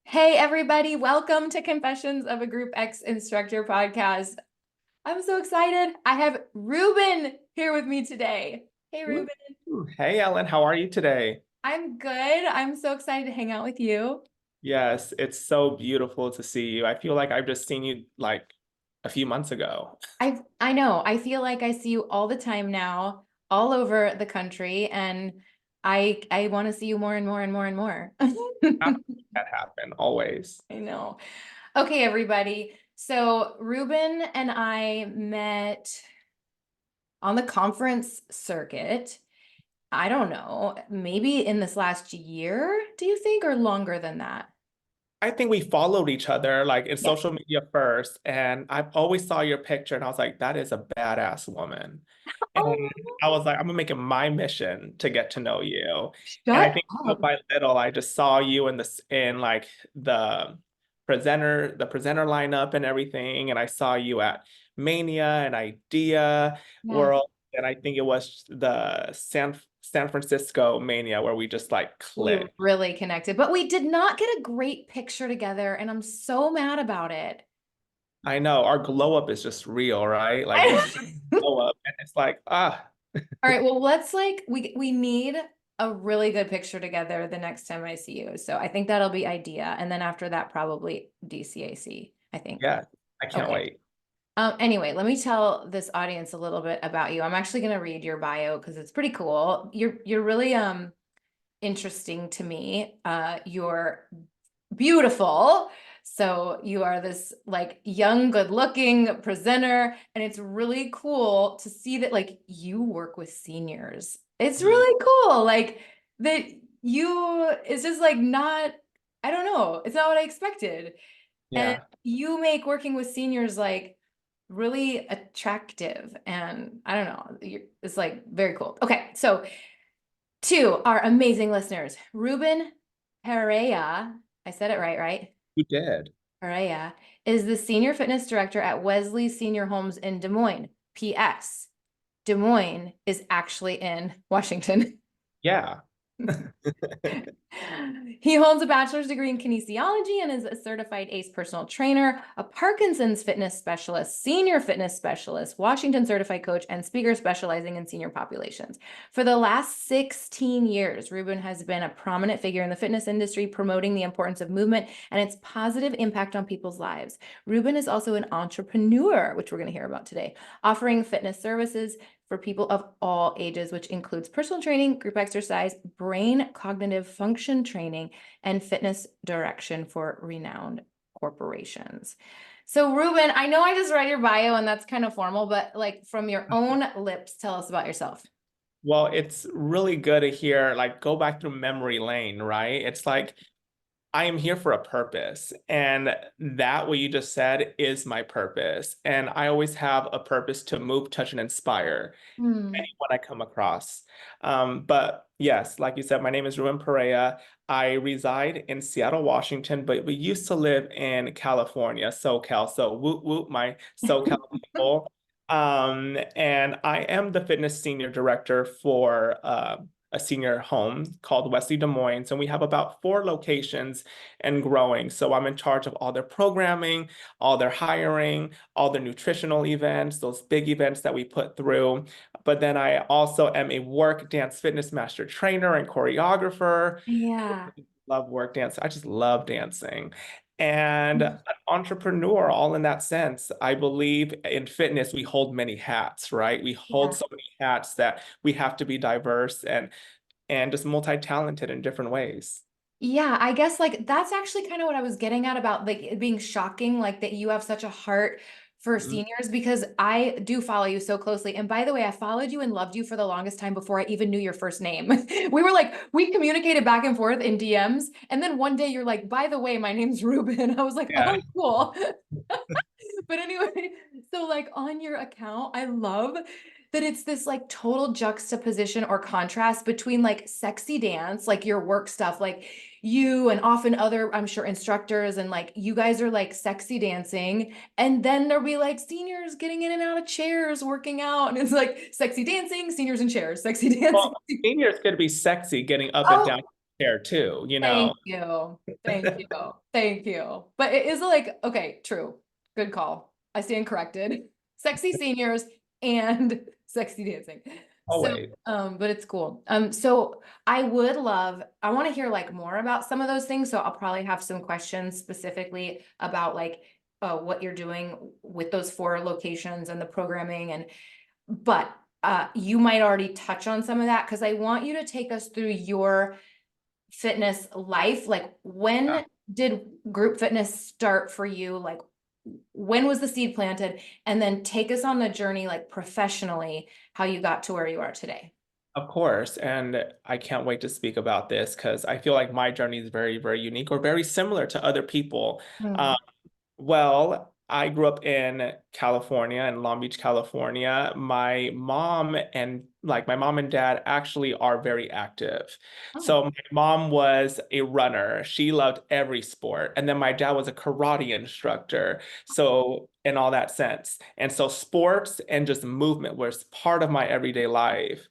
Hey, everybody, welcome to Confessions of a Group X Instructor podcast. I'm so excited. I have Ruben here with me today. Hey, Woo. Ruben. Hey, Ellen, how are you today? I'm good. I'm so excited to hang out with you. Yes, it's so beautiful to see you. I feel like I've just seen you like a few months ago. I know. I feel like I see you all the time now, all over the country, and I want to see you more and more and more and more. How did that happen? Always. I know. Okay, everybody. So Ruben and I met on the conference circuit. I don't know, maybe in this last year, do you think, or longer than that? I think we followed each other like in Yeah. social media first, and I always saw your picture and I was like, that is a badass woman. And Oh, I was like, I'm gonna make it my mission to get to know you. And I shut think little up. by little, I just saw you in this in like the presenter lineup and everything. And I saw you at Mania and Idea Yes. World. And I think it was the San Francisco Mania where we just like We clicked. really connected, but we did not get a great picture together, and I'm so mad about it. I know our glow up is just real, right? Like we just glow up and it's like, ah. All right, well, let's like we need a really good picture together the next time I see you. So I think that'll be idea, and then after that, probably DCAC, I think. Yeah, I can't Okay. wait. Anyway, let me tell this audience a little bit about you. I'm actually going to read your bio because it's pretty cool. You're really interesting to me. You're beautiful. So you are this like young, good-looking presenter, and it's really cool to see that like you work with seniors. It's Mhm. really cool. Like that you it's just like not, I don't know, it's not what I expected. And Yeah. you make working with seniors like really attractive. And I don't know, it's like very cool. Okay, so to our amazing listeners, Ruben Pereyra, I said it right, right? You did. Pereyra is the senior fitness director at Wesley Senior Homes in Des Moines. P.S. Des Moines is actually in Washington. Yeah. He holds a bachelor's degree in kinesiology and is a certified ACE personal trainer, a Parkinson's fitness specialist, senior fitness specialist, Washington certified coach, and speaker specializing in senior populations. For the last 16 years, Ruben has been a prominent figure in the fitness industry, promoting the importance of movement and its positive impact on people's lives. Ruben is also an entrepreneur, which we're going to hear about today, offering fitness services for people of all ages, which includes personal training, group exercise, brain cognitive function training, and fitness direction for renowned corporations. So, Ruben, I know I just read your bio and that's kind of formal, but like from your own lips, tell us about yourself. Well, it's really good to hear, like, go back through memory lane, right? It's like I am here for a purpose. And that, what you just said, is my purpose. And I always have a purpose to move, touch, and inspire Hmm. anyone I come across. But yes, like you said, my name is Ruben Pereyra. I reside in Seattle, Washington, but we used to live in California, SoCal. So whoop whoop, my SoCal people. And I am the fitness senior director for a senior home called Wesley Des Moines, and we have about 4 locations and growing. So I'm in charge of all their programming, all their hiring, all their nutritional events, those big events that we put through. But then I also am a work dance fitness master trainer and choreographer. Yeah. Love work dance. I just love dancing. And an entrepreneur, all in that sense. I believe in fitness, we hold many hats, right? We hold Yeah. so many hats that we have to be diverse and just multi-talented in different ways. Yeah, I guess like that's actually kind of what I was getting at about like it being shocking, like that you have such a heart for Mhm. seniors because I do follow you so closely. And by the way, I followed you and loved you for the longest time before I even knew your first name. We were like, we communicated back and forth in DMs. And then one day you're like, by the way, my name's Ruben. I was like, Yeah. oh, cool. But anyway, so like on your account, I love that it's this like total juxtaposition or contrast between like sexy dance, like your work stuff, like you and often other, I'm sure, instructors, and like you guys are like sexy dancing. And then there'll be like seniors getting in and out of chairs, working out. And it's like sexy dancing, seniors in chairs, sexy dancing. Well, seniors could be sexy getting up and Oh, down. there too, Thank you. Thank you. Thank you. But it is like, okay, true. Good call. I stand corrected. Sexy seniors and sexy dancing. So, Always. but it's cool. So I would love, I want to hear like more about some of those things. So I'll probably have some questions specifically about like what you're doing with those 4 locations and the programming but you might already touch on some of that because I want you to take us through your fitness life. Like when did group fitness start for you? Like when was the seed planted? And then take us on the journey, like professionally, how you got to where you are today. Of course, and I can't wait to speak about this because I feel like my journey is very, very unique or very similar to other people. Mm. Well, I grew up in California, in Long Beach, California. My mom and dad actually are very active. Oh, So my mom was a runner. She loved every sport. And then my dad was a karate instructor. So in all that sense. And so sports and just movement was part of my everyday life.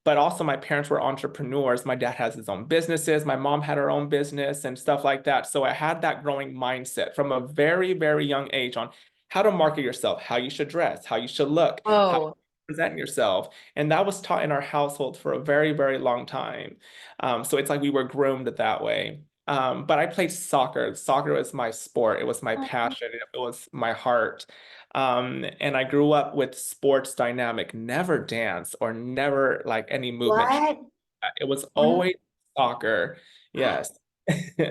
But also my parents were entrepreneurs. My dad has his own businesses. My mom had her own business and stuff like that. So I had that growing mindset from a very, very young age on how to market yourself, how you should dress, how you should look, how oh, you present yourself. And that was taught in our household for a very, very long time. So it's like we were groomed that way. But I played soccer. Soccer was my sport. It was my passion. It was my heart. And I grew up with sports dynamic, never dance or never like any movement. what? It was always soccer. Yes.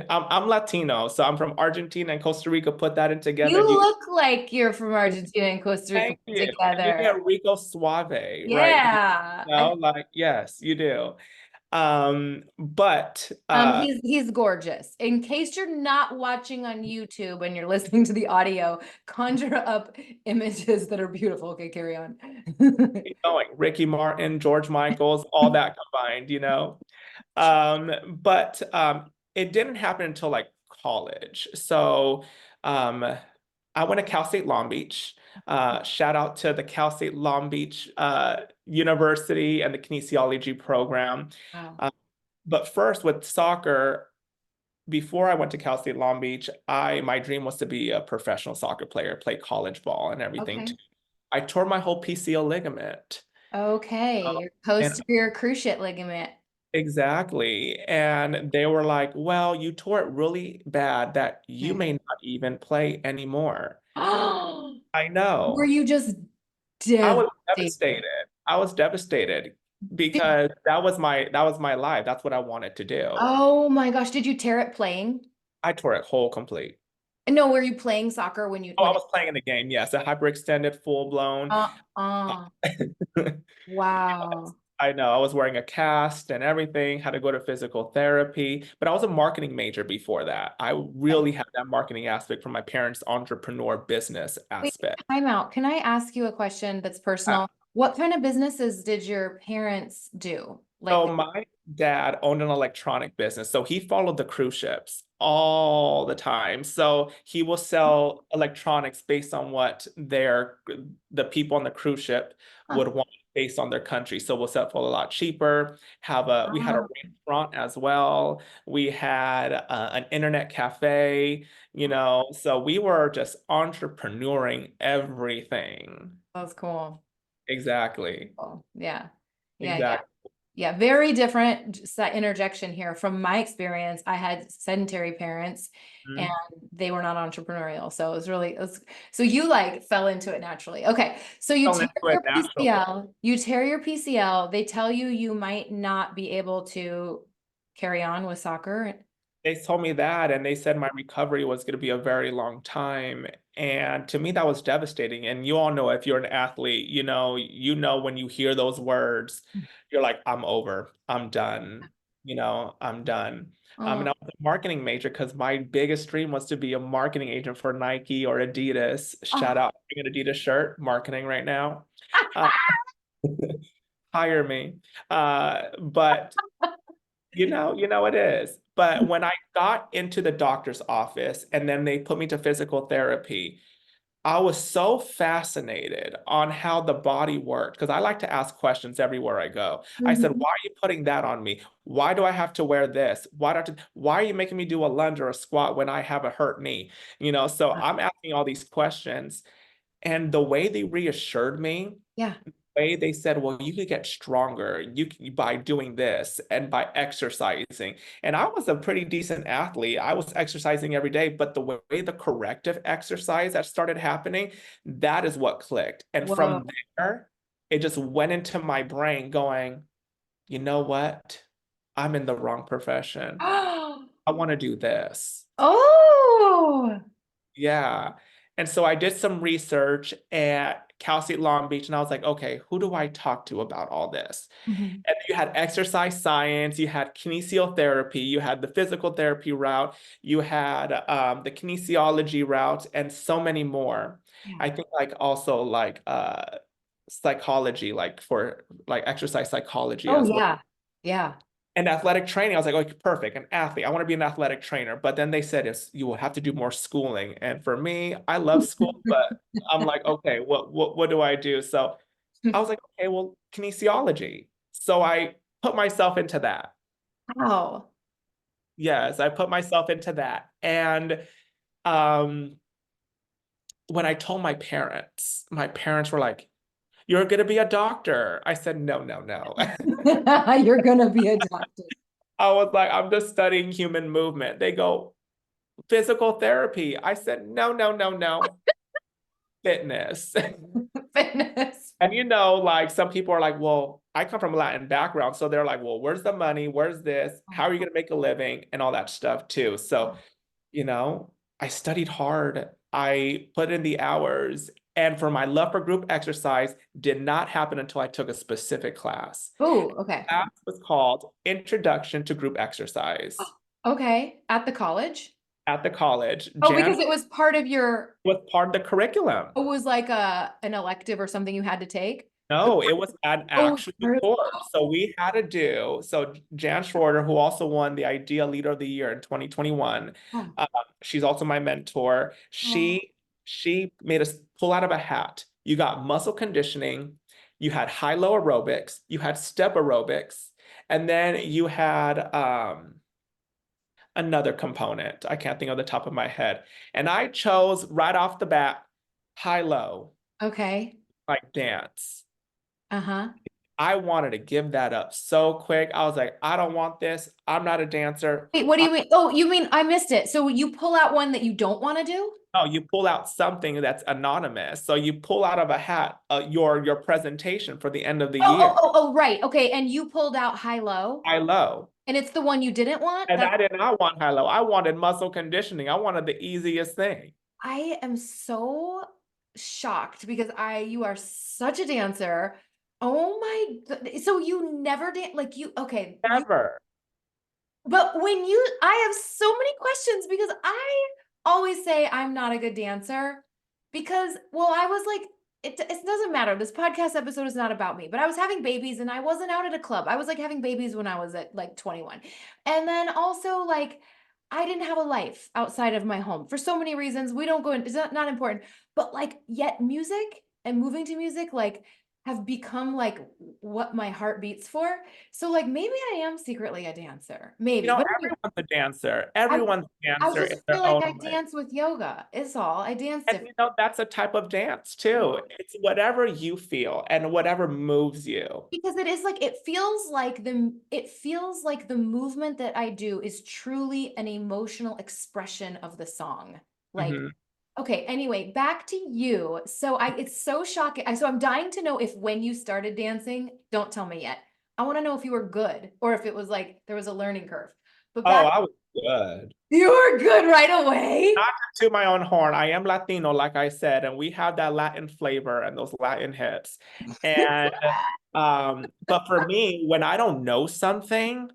I'm Latino, so I'm from Argentina and Costa Rica. Put that in together, You and you look like you're from Argentina and Costa Rica thank put you. And you together. get Rico Suave right here. Yeah. Like yes, you do. But He's gorgeous. In case you're not watching on YouTube and you're listening to the audio, conjure up images that are beautiful. Okay, carry on. keep going. Ricky Martin, George Michaels, all that combined. But it didn't happen until like college. So um, I went to Cal State Long Beach. Shout out to the Cal State Long Beach University and the kinesiology program. Wow. Uh, but first, with soccer, before I went to Cal State Long Beach, I my dream was to be a professional soccer player, play college ball and everything too. Okay. I tore my whole PCL ligament. Okay. Your And posterior cruciate ligament. exactly. And they were like, well, you tore it really bad that you Okay. may not even play anymore. Oh, I were know. you just I was devastated? devastated. I was devastated Did, because that was my life. That's what I wanted to do. oh my gosh, did you tear it playing? I tore it whole complete. No, were you playing soccer when you Oh, I when it was playing in the game. Yes, a hyperextended, full blown. uh wow. I know. I was wearing a cast and everything, had to go to physical therapy, but I was a marketing major before that. I Okay. really had that marketing aspect from my parents' entrepreneur business Wait, aspect. time out. Can I ask you a question that's personal? What kind of businesses did your parents do? So Like, my dad owned an electronic business. So he followed the cruise ships all the time. So he will sell electronics based on what the people on the cruise ship huh, would want based on their country. So we'll sell for a lot cheaper. We had a ah, restaurant as well. We had an internet cafe. So we were just entrepreneuring everything. that's cool. Exactly. Cool. Yeah. Yeah, yeah. Exactly. Yeah, very different interjection here. From my experience, I had sedentary parents and Mhm. they were not entrepreneurial. So so you like fell into it naturally. Okay. So you Fell tear into it your naturally. PCL, they tell you you might not be able to carry on with soccer. They told me that, and they said my recovery was going to be a very long time. And to me, that was devastating. And you all know if you're an athlete, you know when you hear those words, you're like, I'm over, I'm done, I'm done. Oh, And I was a marketing major because my biggest dream was to be a marketing agent for Nike or Adidas. Shout oh. out, I'm an Adidas shirt, marketing right now. Uh, hire me. But you know it is. But when I got into the doctor's office and then they put me to physical therapy, I was so fascinated on how the body worked because I like to ask questions everywhere I go. I said, Mhm. why are you putting that on me? Why do I have to wear this? Why are you making me do a lunge or a squat when I have a hurt knee? So I'm asking all these questions. And the way they reassured me, Yeah. way they said, well, you could get stronger by doing this and by exercising. And I was a pretty decent athlete. I was exercising every day, but the way the corrective exercise that started happening, that is what clicked. And Whoa. from there, it just went into my brain going, you know what? I'm in the wrong profession. I want to do this. Oh. Yeah. And so I did some research at Cal State Long Beach, and I was like, okay, who do I talk to about all this? Mhm. And you had exercise science, you had kinesiotherapy, you had the physical therapy route, you had the kinesiology route, and so many more. Yeah. I think like also like psychology, like for like exercise psychology Oh as well. yeah. Yeah. And athletic training, I was like, okay, perfect, an athlete. I want to be an athletic trainer. But then they said it's you will have to do more schooling. And for me, I love school, but I'm like, okay, what do I do? So I was like, okay, well, kinesiology. So I put myself into that. Wow. Yes, I put myself into that. And um, when I told my parents were like, you're gonna be a doctor. I said, no, no, no. You're gonna be a doctor. I was like, I'm just studying human movement. They go, physical therapy. I said, no, no, no, no, fitness. Fitness. And like some people are like, well, I come from a Latin background. So they're like, well, where's the money? Where's this? How are you going to make a living? And all that stuff too. So, you know, I studied hard. I put in the hours. And for my love for group exercise, did not happen until I took a specific class. Oh, okay. Class was called Introduction to Group Exercise Okay. At the college? at the college. Oh, Jan because it was part of your, was part of the curriculum. it was like an elective or something you had to take. No, it was an Oh, actual course. So we had to do, so Jan Schroeder, who also won the Idea Leader of the Year in 2021, oh, she's also my mentor. oh. She made us pull out of a hat. You got muscle conditioning, you had high-low aerobics, you had step aerobics, and then you had another component. I can't think of the top of my head. And I chose right off the bat high-low, Okay. like dance. Uh-huh. I wanted to give that up so quick. I was like, I don't want this. I'm not a dancer. Wait, what do you mean? Oh, you mean I missed it. So you pull out one that you don't want to do? No, you pull out something that's anonymous. So you pull out of a hat your presentation for the end of the Oh, year. oh, oh, oh, right. Okay. And you pulled out high-low, High low. and it's the one you didn't want? And That's I did not want high low. I wanted muscle conditioning. I wanted the easiest thing I am so shocked because you are such a dancer. Oh my God. So you never dance like you, okay, ever. but I have so many questions because I always say I'm not a good dancer because, well, I was like, it doesn't matter. This podcast episode is not about me, but I was having babies and I wasn't out at a club. I was like having babies when I was at like 21. And then also like I didn't have a life outside of my home for so many reasons. We don't go in, it's not important, but like yet music and moving to music like have become like what my heart beats for. So like maybe I am secretly a dancer. Maybe. But anyway, Everyone's a dancer. I Everyone's a I dancer in just feel their like own I way. dance with yoga is all. I dance And different. that's a type of dance too. It's whatever you feel and whatever moves you. Because it is like it feels like the movement that I do is truly an emotional expression of the song. Like, Mhm. okay, anyway, back to you. So it's so shocking. So I'm dying to know if when you started dancing, don't tell me yet. I want to know if you were good or if it was like there was a learning curve. But Oh, back, I was good. you were good right away. Not to my own horn. I am Latino, like I said, and we have that Latin flavor and those Latin hips. And but for me, when I don't know something,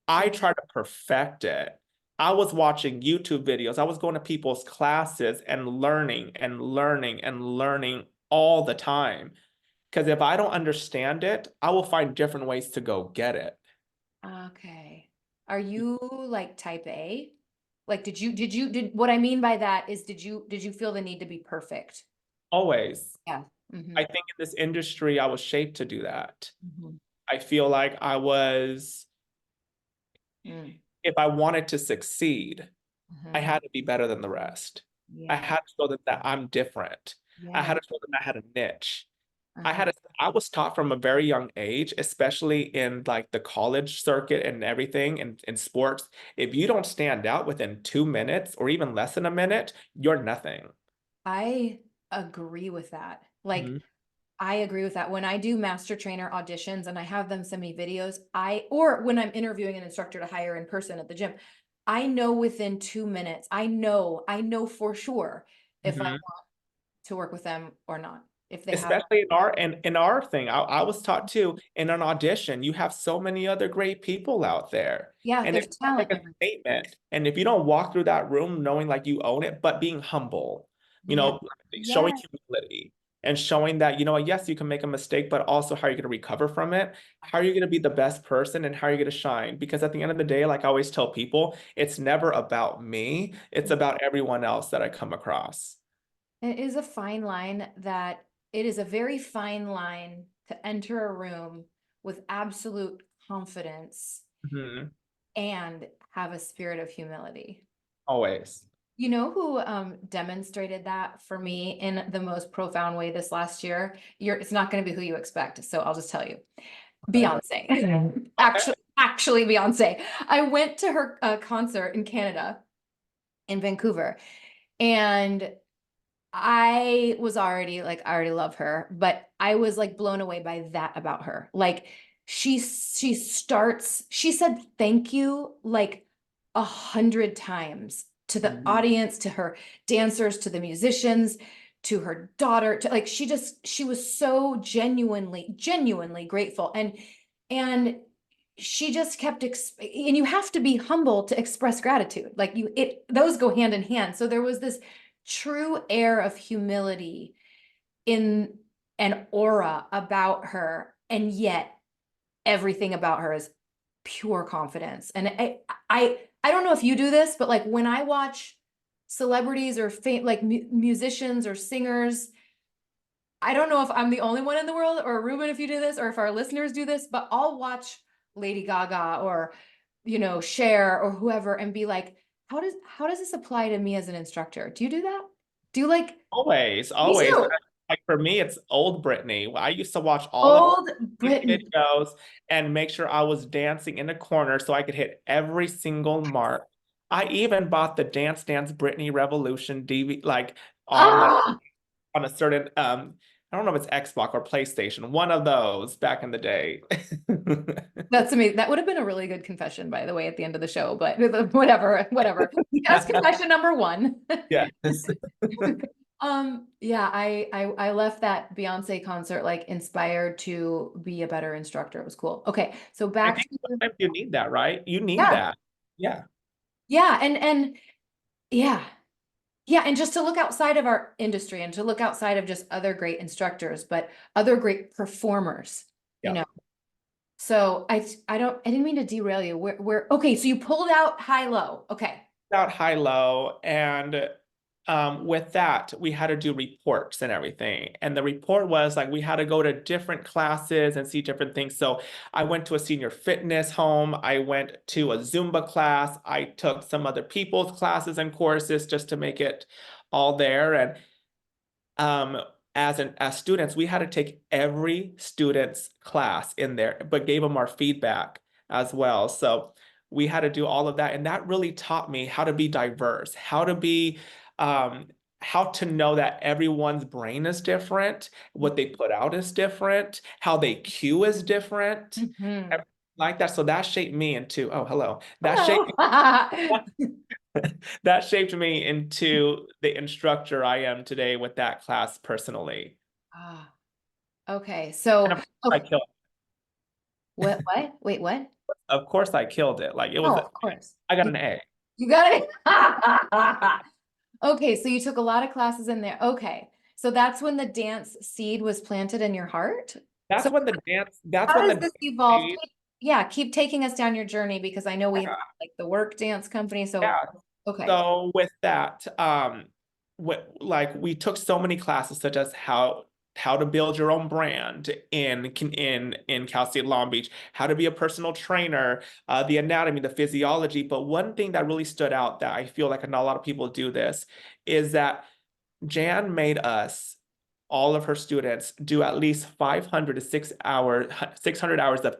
I try to perfect it. I was watching YouTube videos. I was going to people's classes and learning and learning and learning all the time. Because if I don't understand it, I will find different ways to go get it. Okay. Are you like type A? Like, what I mean by that is, did you feel the need to be perfect? Always. Yeah. Mm-hmm. I think in this industry, I was shaped to do that. Mm-hmm. I feel like Mm. if I wanted to succeed, I Mm-hmm. had to be better than the rest. I Yeah. had to show them that I'm different. I Yeah. had to show them I had a niche. Uh-huh. I was taught from a very young age, especially in like the college circuit and everything and in sports, if you don't stand out within 2 minutes or even less than a minute, you're nothing. I agree with that. Like, Mhm. I agree with that. When I do master trainer auditions and I have them send me videos, or when I'm interviewing an instructor to hire in person at the gym, I know within 2 minutes, I know for sure if I Mhm. want to work with them or not. If they have, Especially in our thing. I was taught too in an audition, you have so many other great people out there. yeah, And if there's you don't talent make a everywhere. statement, and if you don't walk through that room knowing like you own it, but being humble, you Yeah. know, showing Yeah. humility and showing that, you know what, yes, you can make a mistake, but also how are you going to recover from it? How are you going to be the best person and how are you going to shine? Because at the end of the day, like I always tell people, it's never about me, it's about everyone else that I come across. It is a fine line that it is a very fine line to enter a room with absolute confidence Mhm. and have a spirit of humility. Always. You know who demonstrated that for me in the most profound way this last year? It's not going to be who you expect, so I'll just tell you. Okay. Beyonce. Okay. Actually Beyonce. I went to her concert in Canada, in Vancouver, and I was already like, I already love her, but I was like blown away by that about her. Like she said thank you like 100 times to the Mhm. audience, to her dancers, to the musicians, to her daughter, to like she was so genuinely grateful. And she just kept and you have to be humble to express gratitude. Like those go hand in hand. So there was this true air of humility in an aura about her, and yet everything about her is pure confidence. And I don't know if you do this, but like when I watch celebrities or like musicians or singers, I don't know if I'm the only one in the world, or Ruben, if you do this, or if our listeners do this, but I'll watch Lady Gaga or Cher or whoever and be like, how does this apply to me as an instructor? Do you do that? Do you like Always, me always. too? Like for me, it's old Britney. I used to watch all of Old these Britain. videos and make sure I was dancing in the corner so I could hit every single mark. I even bought the Dance Dance Britney Revolution DVD, like on the Ah, on a certain I don't know if it's Xbox or PlayStation, one of those back in the day. that's amazing. That would have been a really good confession, by the way, at the end of the show, but whatever, whatever. That's confession number one. Yes. Yeah, I left that Beyonce concert like inspired to be a better instructor. It was cool. Okay, so I back think to sometimes you need that, right? You need yeah, that. Yeah. yeah, and yeah, yeah, and just to look outside of our industry and to look outside of just other great instructors, but other great performers, you Yeah. know. So I didn't mean to derail you. Okay, so you pulled out high low. Okay. Out high low and with that we had to do reports and everything and the report was like we had to go to different classes and see different things, so I went to a senior fitness home, I went to a Zumba class, I took some other people's classes and courses just to make it all there. And um as students we had to take every student's class in there but gave them our feedback as well, so we had to do all of that and that really taught me how to be diverse, how to be um how to know that everyone's brain is different, what they put out is different, how they cue is different, Mhm. everything like that. So that shaped me into, oh hello, that shaped Hello. that shaped me into the instructor I am today with that class personally. Ah, okay. And So, I okay. killed, What? Wait, what? of course I killed it. Like it was, Oh, of course. I got You, an A. you got it. Okay, so you took a lot of classes in there. Okay. So that's when the dance seed was planted in your heart. So That's how when the does dance this evolve? phase, Yeah, keep taking us down your journey because I know we have yeah, like the work dance company. So yeah. Okay. So with that, like we took so many classes such as how to build your own brand in Cal State Long Beach, how to be a personal trainer, the anatomy, the physiology. But one thing that really stood out that I feel like not a lot of people do this is that Jan made us, all of her students, do at least 500 to 600 hours of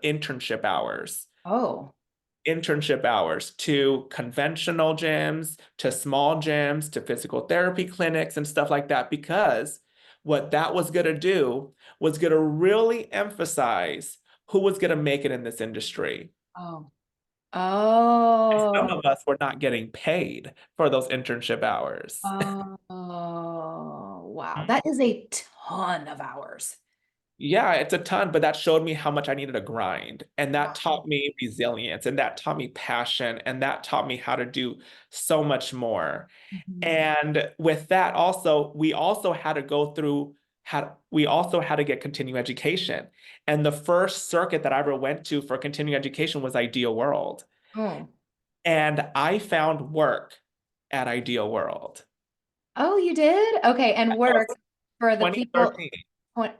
Oh. internship hours to conventional gyms, to small gyms, to physical therapy clinics and stuff like that, because what that was going to do was going to really emphasize who was going to make it in this industry. Oh. Some Oh. of us were not getting paid for those internship hours. Oh. Wow. That is a ton of hours. Yeah, it's a ton, but that showed me how much I needed to grind. And that Wow. taught me resilience, and that taught me passion, and that taught me how to do so much more. Mhm. And with that, also, we also had to go through, we also had to get continuing education. And the first circuit that I ever went to for continuing education was Ideal World. Oh. And I found work at Ideal World. Oh, you did? Okay. And That was work for the people 2013.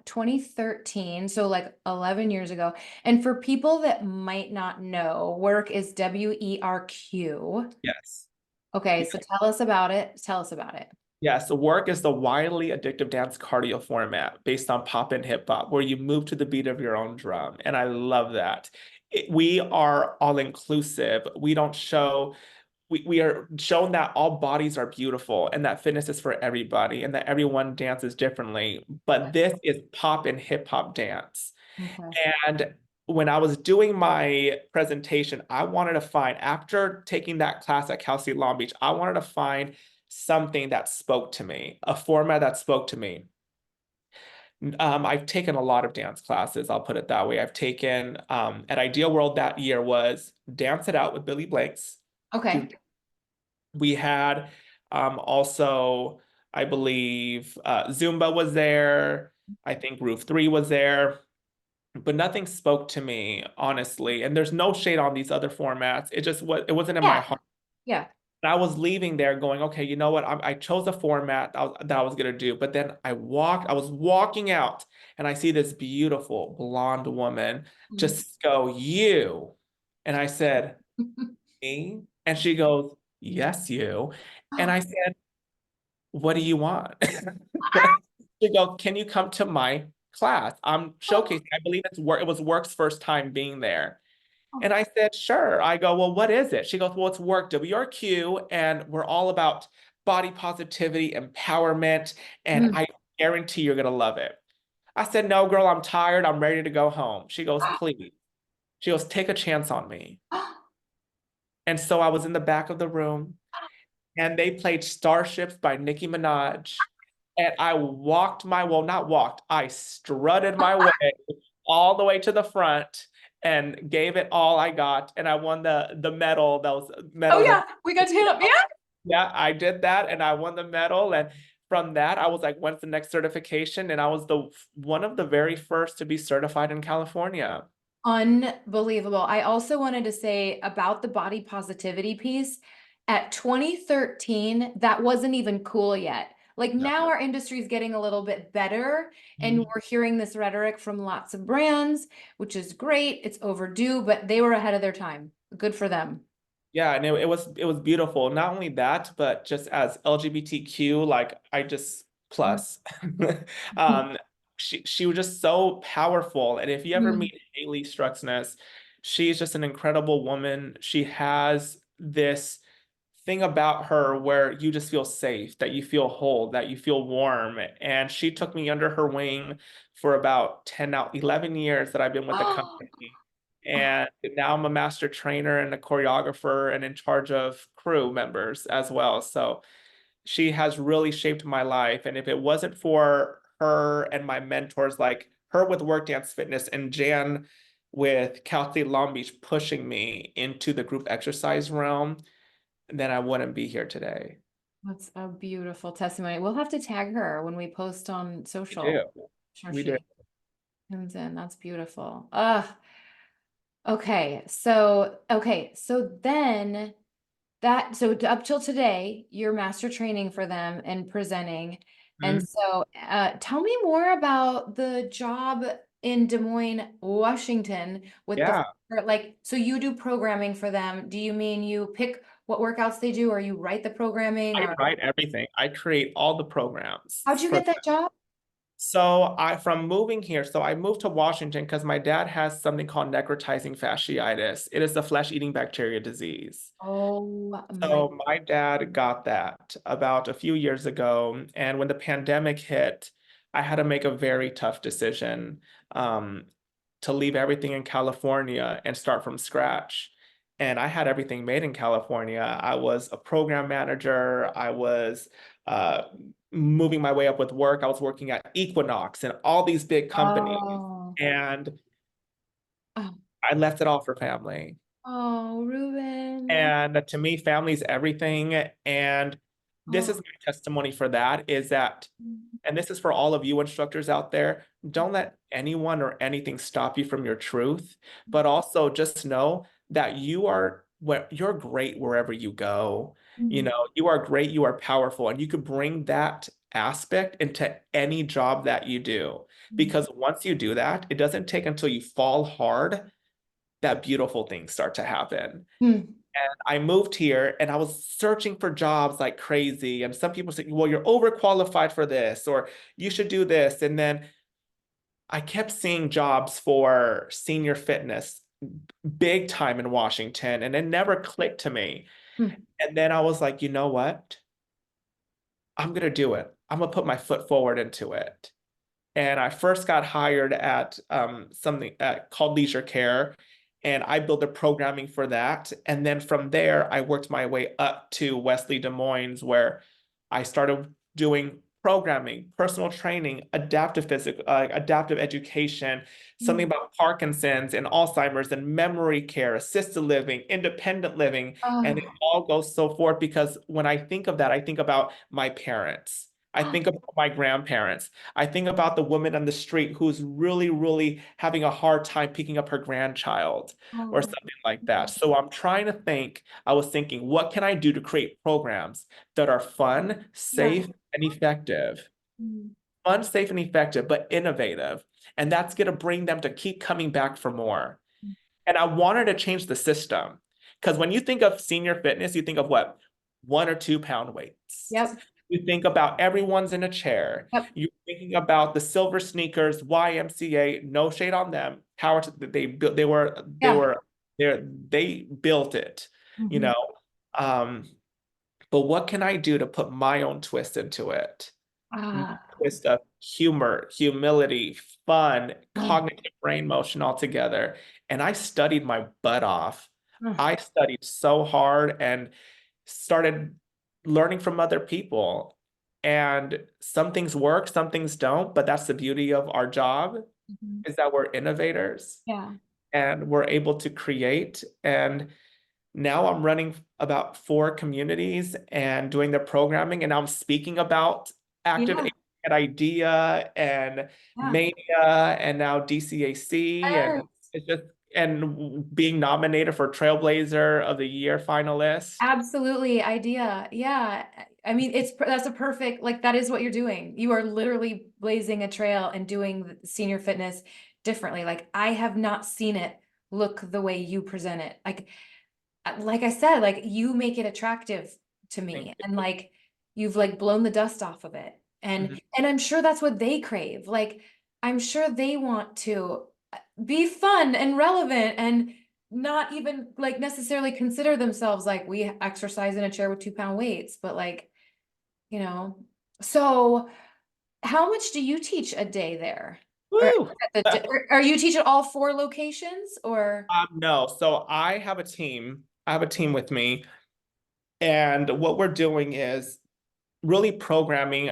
2013, so like 11 years ago. And for people that might not know, work is WERQ. Yes. Okay, so tell us about it. Tell us about it. Yes, the work is the wildly addictive dance cardio format based on pop and hip hop, where you move to the beat of your own drum. And I love that. We are all inclusive. We don't show, we are shown that all bodies are beautiful and that fitness is for everybody and that everyone dances differently. But this is pop and hip hop dance. Okay. And when I was doing my presentation, I wanted to find, after taking that class at Cal State Long Beach, I wanted to find something that spoke to me, a format that spoke to me. I've taken a lot of dance classes, I'll put it that way. I've taken, at Ideal World that year was Dance It Out with Billy Blanks. Okay. We had also, I believe, Zumba was there. I think Roof 3 was there, but nothing spoke to me, honestly. And there's no shade on these other formats. It wasn't in my Yeah. heart. Yeah. I was leaving there going, okay, you know what? I chose a format that I was gonna do, but then I was walking out and I see this beautiful blonde woman Mm. just go, you. And I said, me? And she goes, yes, you. And I said, what do you want? She goes, can you come to my class? I'm showcasing, I believe it was Work's first time being there. And I said, sure. I go, well, what is it? She goes, well, it's Work WRQ, and we're all about body positivity, empowerment, and Mm. I guarantee you're gonna love it. I said, no, girl, I'm tired. I'm ready to go home. She goes, please. She goes, take a chance on me. And so I was in the back of the room, and they played Starships by Nicki Minaj. And I walked my, well, not walked, I strutted my way all the way to the front and gave it all I got. And I won the medal, those Oh medals. And yeah, we got to hit up. Yeah. yeah, I did that and I won the medal. And from that, I was like, when's the next certification? And I was the one of the very first to be certified in California. Unbelievable. I also wanted to say about the body positivity piece. At 2013, that wasn't even cool yet. Like No. now our industry is getting a little bit better and Mhm. we're hearing this rhetoric from lots of brands, which is great. It's overdue, but they were ahead of their time. Good for them. Yeah, and it was beautiful. Not only that, but just as LGBTQ, like I just plus. Um, she was just so powerful. And if you ever Mm. meet Haley Struxness, she's just an incredible woman. She has this thing about her where you just feel safe, that you feel whole, that you feel warm. And she took me under her wing for about 10 out 11 years that I've been with the company. And now I'm a master trainer and a choreographer and in charge of crew members as well. So she has really shaped my life. And if it wasn't for her and my mentors, like her with Work Dance Fitness and Jan with Cal State Long Beach pushing me into the group exercise realm, then I wouldn't be here today. That's a beautiful testimony. We'll have to tag her when we post on We social. do. Sure We do. she comes in. That's beautiful. Okay. So then that, so up till today, you're master training for them and presenting. And Mhm. so, tell me more about the job in Des Moines, Washington with the, Yeah, like, so you do programming for them. Do you mean you pick what workouts they do, or you write the programming, I or write everything. I create all the programs how'd you for get them. that job? So I from moving here, so I moved to Washington because my dad has something called necrotizing fasciitis. It is a flesh-eating bacteria disease. Oh my, So my dad got that about a few years ago, and when the pandemic hit, I had to make a very tough decision um, to leave everything in California and start from scratch. And I had everything made in California. I was a program manager. I was uh, moving my way up with work. I was working at Equinox and all these big companies, oh, and oh, I left it all for family. oh, Ruben. And to me, family is everything. And this is Oh. my testimony for that is that, and this is for all of you instructors out there, don't let anyone or anything stop you from your truth, but also just know that you're great wherever you go. You Mm, know, you are great, you are powerful, and you could bring that aspect into any job that you do. mm, Because once you do that, it doesn't take until you fall hard that beautiful things start to happen. mm. And I moved here and I was searching for jobs like crazy. And some people say, well, you're overqualified for this, or you should do this. And then I kept seeing jobs for senior fitness big time in Washington, and it never clicked to me. Mm. And then I was like, you know what? I'm going to do it. I'm going to put my foot forward into it. And I first got hired at something called Leisure Care, and I built the programming for that. And then from there, I worked my way up to Wesley Des Moines, where I started doing programming, personal training, adaptive education, something Mm. about Parkinson's and Alzheimer's and memory care, assisted living, independent living, and it Oh, all goes so forth. Because when I think of that, I think about my parents. I think about my grandparents. I think about the woman on the street who's really, really having a hard time picking up her grandchild or oh, something like that. So I'm trying to think, I was thinking, what can I do to create programs that are fun, yeah. safe, and effective? Mm. Fun, safe, and effective, but innovative. And that's going to bring them to keep coming back for more. And I wanted to change the system. Because when you think of senior fitness, you think of what? 1 or 2 pound weights. Yep, You think about everyone's in a chair. yep, You're thinking about the silver sneakers, YMCA, no shade on them. Power to they built yeah. they built it, you Mhm. know. Um, but what can I do to put my own twist into it? My Ah, twist of humor, humility, fun, ah, cognitive brain motion all together. And I studied my butt off. ah. I studied so hard and started learning from other people. And some things work, some things don't, but that's the beauty of our job Mhm. is that we're innovators Yeah, and we're able to create. And now I'm running about 4 communities and doing the programming, and I'm speaking about active yeah, and idea and yeah. mania and now DCAC and Yes, it's just and being nominated for Trailblazer of the Year finalist. absolutely. Idea. Yeah. I mean, that's a perfect, like, that is what you're doing. You are literally blazing a trail and doing senior fitness differently. Like, I have not seen it look the way you present it. Like I said, like, you make it attractive to Thank me, and you. like you've like blown the dust off of it. Mhm. And I'm sure that's what they crave. Like, I'm sure they want to be fun and relevant and not even like necessarily consider themselves like we exercise in a chair with 2 pound weights, but like, you know. So how much do you teach a day there? Or Woo! are you teaching all 4 locations, or? No, so I have a team. I have a team with me, and what we're doing is really programming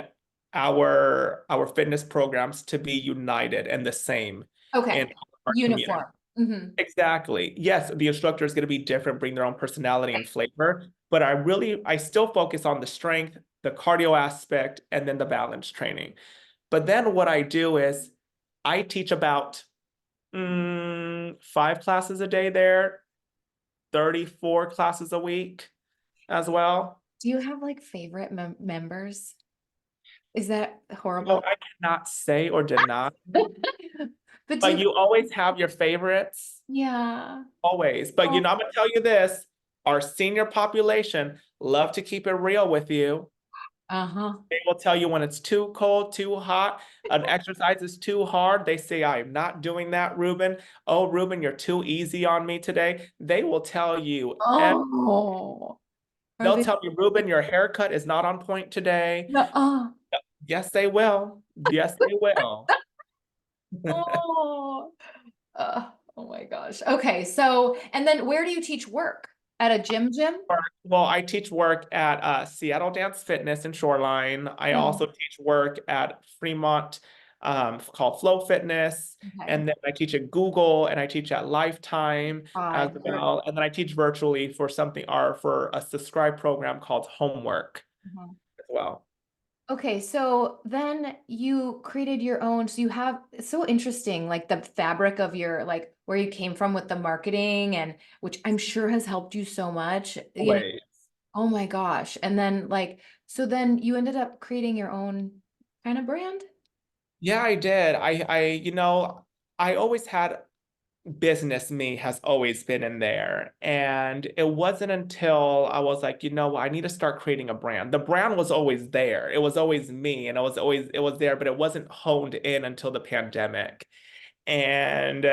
our fitness programs to be united and the same in Okay, our community. uniform. Hmm. Exactly. Yes, the instructor is going to be different, bring their own personality and flavor, but I still focus on the strength, the cardio aspect, and then the balance training. But then what I do is I teach about 5 classes a day there, 34 classes a week. as well. Do you have like favorite members? Is that No, horrible? I cannot say or deny, But do but you, you always have your favorites, yeah. always. But Oh, I'm gonna tell you this, our senior population love to keep it real with you. uh-huh. They will tell you when it's too cold, too hot, an exercise is too hard. They say, I am not doing that, Ruben. Oh, Ruben, you're too easy on me today. They will tell you, Oh, are they'll they? tell you, Ruben, your haircut is not on point today. No, oh, Yes, they will. Yes, they will. oh, oh my gosh. Okay, so and then where do you teach work? At a gym? Well, I teach work at Seattle Dance Fitness in Shoreline. I Oh, also teach work at Fremont, called Flow Fitness. okay. And then I teach at Google and I teach at Lifetime as God, you're well. And then I teach virtually for something or for a subscribed program called Homework mhm. as well. Okay, so then you created your own, so you have, it's so interesting, like the fabric of your, like where you came from with the marketing and which I'm sure has helped you so much, you know, Wait. oh my gosh. And then like, so then you ended up creating your own kind of brand? Yeah, I did. I always had business me has always been in there. And it wasn't until I was like, I need to start creating a brand. The brand was always there. It was always me and it was there, but it wasn't honed in until the pandemic. And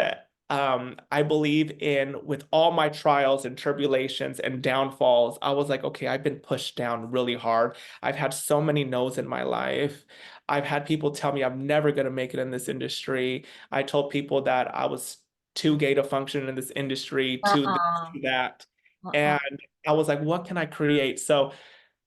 I believe in with all my trials and tribulations and downfalls, I was like, okay, I've been pushed down really hard. I've had so many no's in my life. I've had people tell me I'm never going to make it in this industry. I told people that I was too gay to function in this industry, too this, Uh-uh. too that. Uh-uh. And I was like, what can I create? So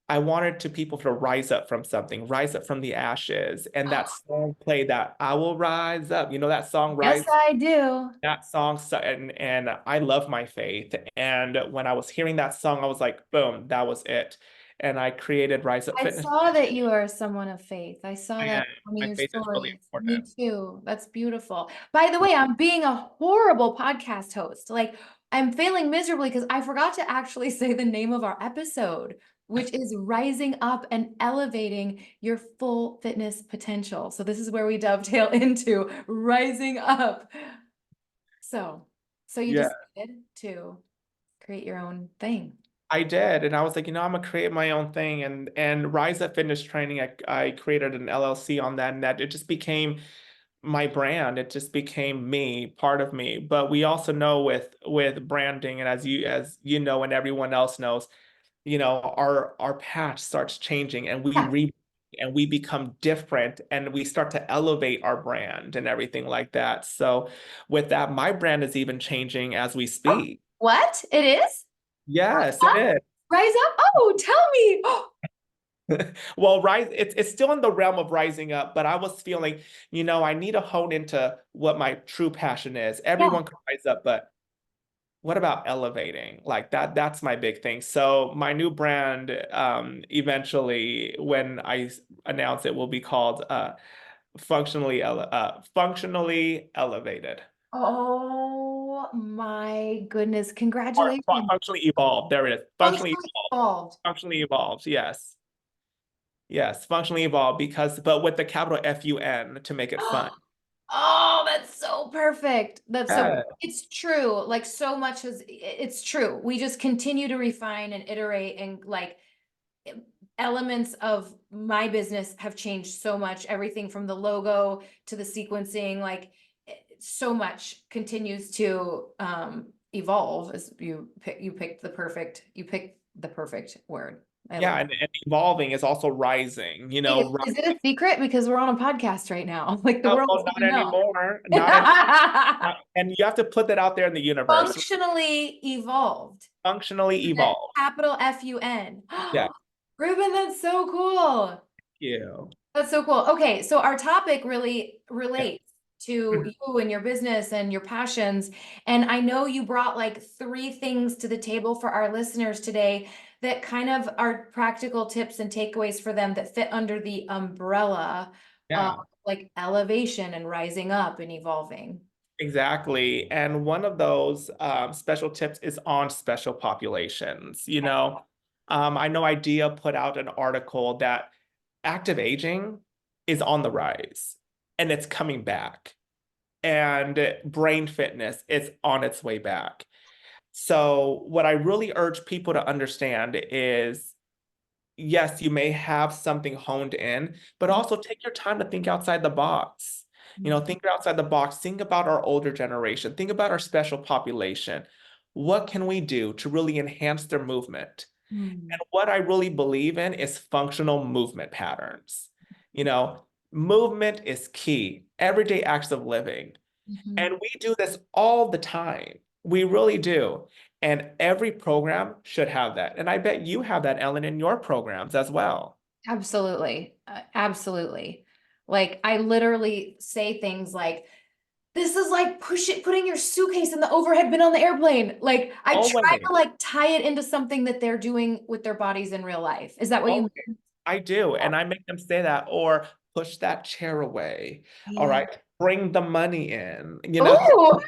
I wanted to people to rise up from something, rise up from the ashes. And that song played that I will rise up. You know that song, Yes, Rise? I do. That song, so, and I love my faith. And when I was hearing that song, I was like, boom, that was it. And I created Rise Up I Fitness. saw that you are someone of faith. I saw that And on my your faith is really stories. Me important. too. That's beautiful. By the way, I'm being a horrible podcast host. Like, I'm failing miserably because I forgot to actually say the name of our episode, which is Rising Up and Elevating Your Full Fitness Potential. So, this is where we dovetail into rising up. So, so you Yeah, decided to create your own thing. I did. And I was like, I'm gonna create my own thing. And Rise Up Fitness Training, I created an LLC on that, and that it just became my brand. It just became me, part of me. But we also know with branding, and as you know, and everyone else knows, our patch starts changing and Yeah. and we become different and we start to elevate our brand and everything like that. So with that, my brand is even changing as we speak. What? It is? Yes, it is. Rise up? Oh, tell me. Well, it's still in the realm of rising up, but I was feeling, I need to hone into what my true passion is. Yeah. Everyone can rise up, but what about elevating? Like that's my big thing. So my new brand, eventually when announce it will be called functionally elevated. Oh my goodness. Or Congratulations. functionally evolved. There it is. Functionally Functionally evolved. evolved. Functionally evolved. Yes. Yes, functionally evolved but with the capital FUN to make it fun. Oh, that's so perfect. That's so, Yeah. it's true. Like so much is, it's true. We just continue to refine and iterate and like elements of my business have changed so much. Everything from the logo to the sequencing, like so much continues to evolve as you picked the perfect word. I Yeah, love it. and evolving is also rising, Wait, is it a secret? Because we're on a podcast right now. Like the world well, doesn't not even know. anymore. Not any and you have to put that out there in the universe. Functionally evolved. Functionally With a evolved. capital FUN. Yeah. Ruben, that's so cool. You. That's so cool. Okay, so our topic really Yeah. relates to Mhm. you and your business and your passions. And I know you brought like three things to the table for our listeners today that kind of are practical tips and takeaways for them that fit under the umbrella of Yeah. like elevation and rising up and evolving. Exactly. And one of those special tips is on special populations. I know IDEA put out an article that active aging is on the rise and it's coming back, and brain fitness is on its way back. So, what I really urge people to understand is yes, you may have something honed in, but also take your time to think outside the box. Think outside the box. Think about our older generation. Think about our special population. What can we do to really enhance their movement? Mm. And what I really believe in is functional movement patterns. You know, movement is key, everyday acts of living. Mhm. And we do this all the time. We really do. And every program should have that. And I bet you have that, Ellen, in your programs as well. Absolutely. Absolutely. Like I literally say things like, this is like putting your suitcase in the overhead bin on the airplane. Like I try Always. to like tie it into something that they're doing with their bodies in real life. Is that what you Always. mean? I do. And I make them say that or push that chair away. All Yeah. right. Bring the money in, Oh,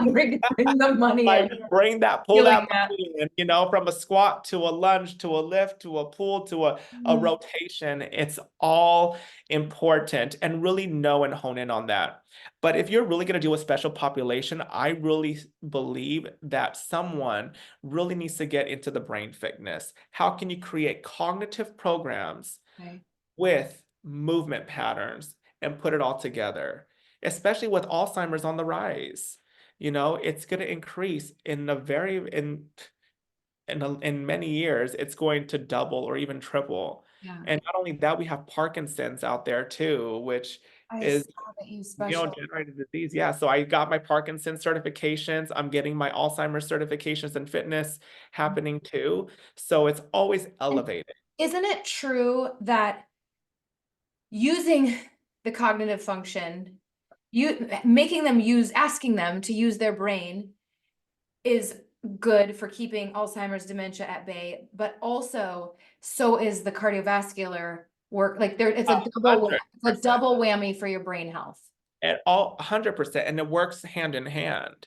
bring the money Like in. pull Feeling that that. money in, from a squat to a lunge to a lift to a pull to a Mm. rotation. It's all important and really know and hone in on that. But if you're really going to do a special population, I really believe that someone really needs to get into the brain fitness. How can you create cognitive programs Okay. with movement patterns and put it all together, especially with Alzheimer's on the rise. It's going to increase in many years, it's going to double or even triple. Yeah. And not only that, we have Parkinson's out there too, which I is saw that you special. neurodegenerative disease. Yeah, so I got my Parkinson's certifications. I'm getting my Alzheimer's certifications and fitness happening too. So it's always And elevated. isn't it true that using the cognitive function, asking them to use their brain is good for keeping Alzheimer's dementia at bay, but also so is the cardiovascular work. Like it's a double, it's a 100%. double whammy for your brain health. At all 100%, and it works hand in hand,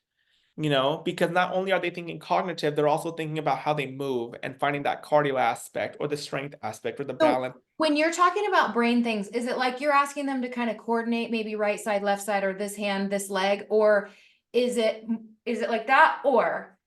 because not only are they thinking cognitive, they're also thinking about how they move and finding that cardio aspect or the strength aspect or the So balance. when you're talking about brain things, is it like you're asking them to kind of coordinate maybe right side, left side, or this hand, this leg, or is it is it like that, or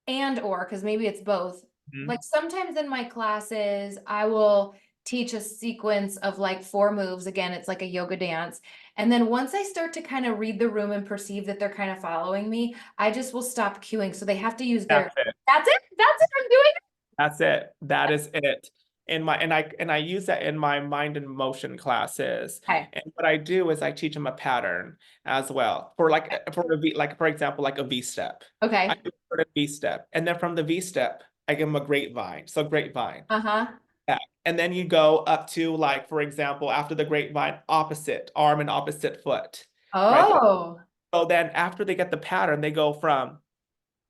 because maybe it's both. Mhm. Like sometimes in my classes, I will teach a sequence of like 4 moves. Again, it's like a yoga dance. And then once I start to kind of read the room and perceive that they're kind of following me, I just will stop cueing. So they have to use That's it. that's it. That's it. I'm doing That's it. That is it. And I use that in my mind and motion classes. it. Okay. And what I do is I teach them a pattern as well. For a V, like for example, like a V step. I Okay. do for a V step. And then from the V step, I give them a grapevine. So grapevine. Uh-huh. Yeah. And then you go up to, like, for example, after the grapevine, opposite arm and opposite foot, right? Oh, So then after they get the pattern, they go from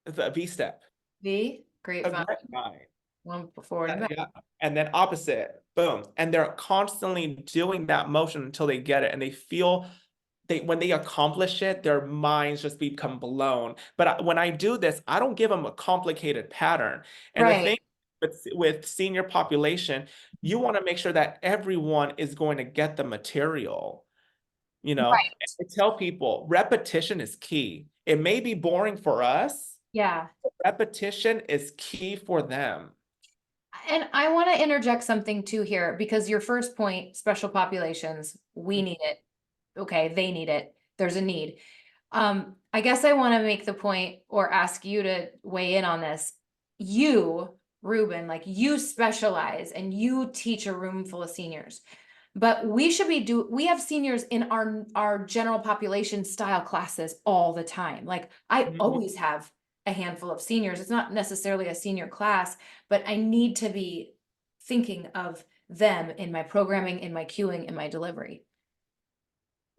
the V step, V, a grapevine, grapevine, one forward and back. yeah, and then opposite, boom. And they're constantly doing that motion until they get it and they feel when they accomplish it, their minds just become blown. But when I do this, I don't give them a complicated pattern. And the Right. thing with senior population, you want to make sure that everyone is going to get the material. Right. And I tell people repetition is key. It may be boring for us, Yeah. but repetition is key for them. And I want to interject something too here because your first point, special populations, we need it. Okay, they need it. There's a need. I guess I want to make the point or ask you to weigh in on this. You, Ruben, like you specialize and you teach a room full of seniors. But we have seniors in our general population style classes all the time. Like I Mhm. always have a handful of seniors. It's not necessarily a senior class, but I need to be thinking of them in my programming, in my cueing, in my delivery.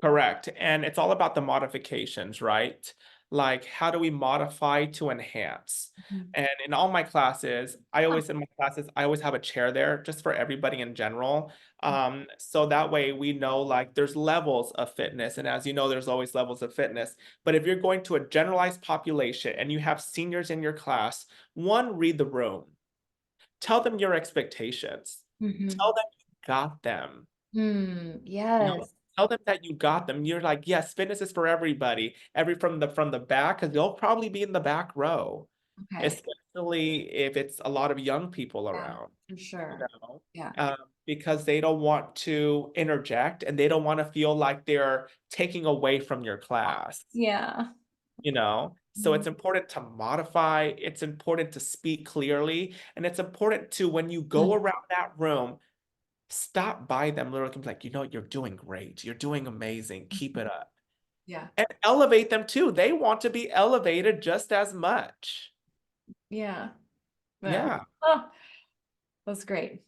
Correct. And it's all about the modifications, right? Like, how do we modify to enhance? Mhm. And in all my classes, in my classes, I always have a chair there just for everybody in general. So that way we know like there's levels of fitness. And as you know, there's always levels of fitness. But if you're going to a generalized population and you have seniors in your class, one, read the room. tell them your expectations. Mhm. Tell them you got them. You know, Yes. tell them that you got them. You're like, yes, fitness is for everybody. Every from the back, because they'll probably be in the back row, Okay. especially if it's a lot of young people Yeah, around, for you sure. know, Yeah. because they don't want to interject and they don't want to feel like they're taking away from your class. Yeah. You know, so Mhm. it's important to modify, it's important to speak clearly, and it's important to, when you go Mm. around that room, stop by them literally and be like, you know, you're doing great, you're doing amazing, keep it up, Yeah. and elevate them too. They want to be elevated just as much. Yeah. Yeah. Yeah. Oh, that's great.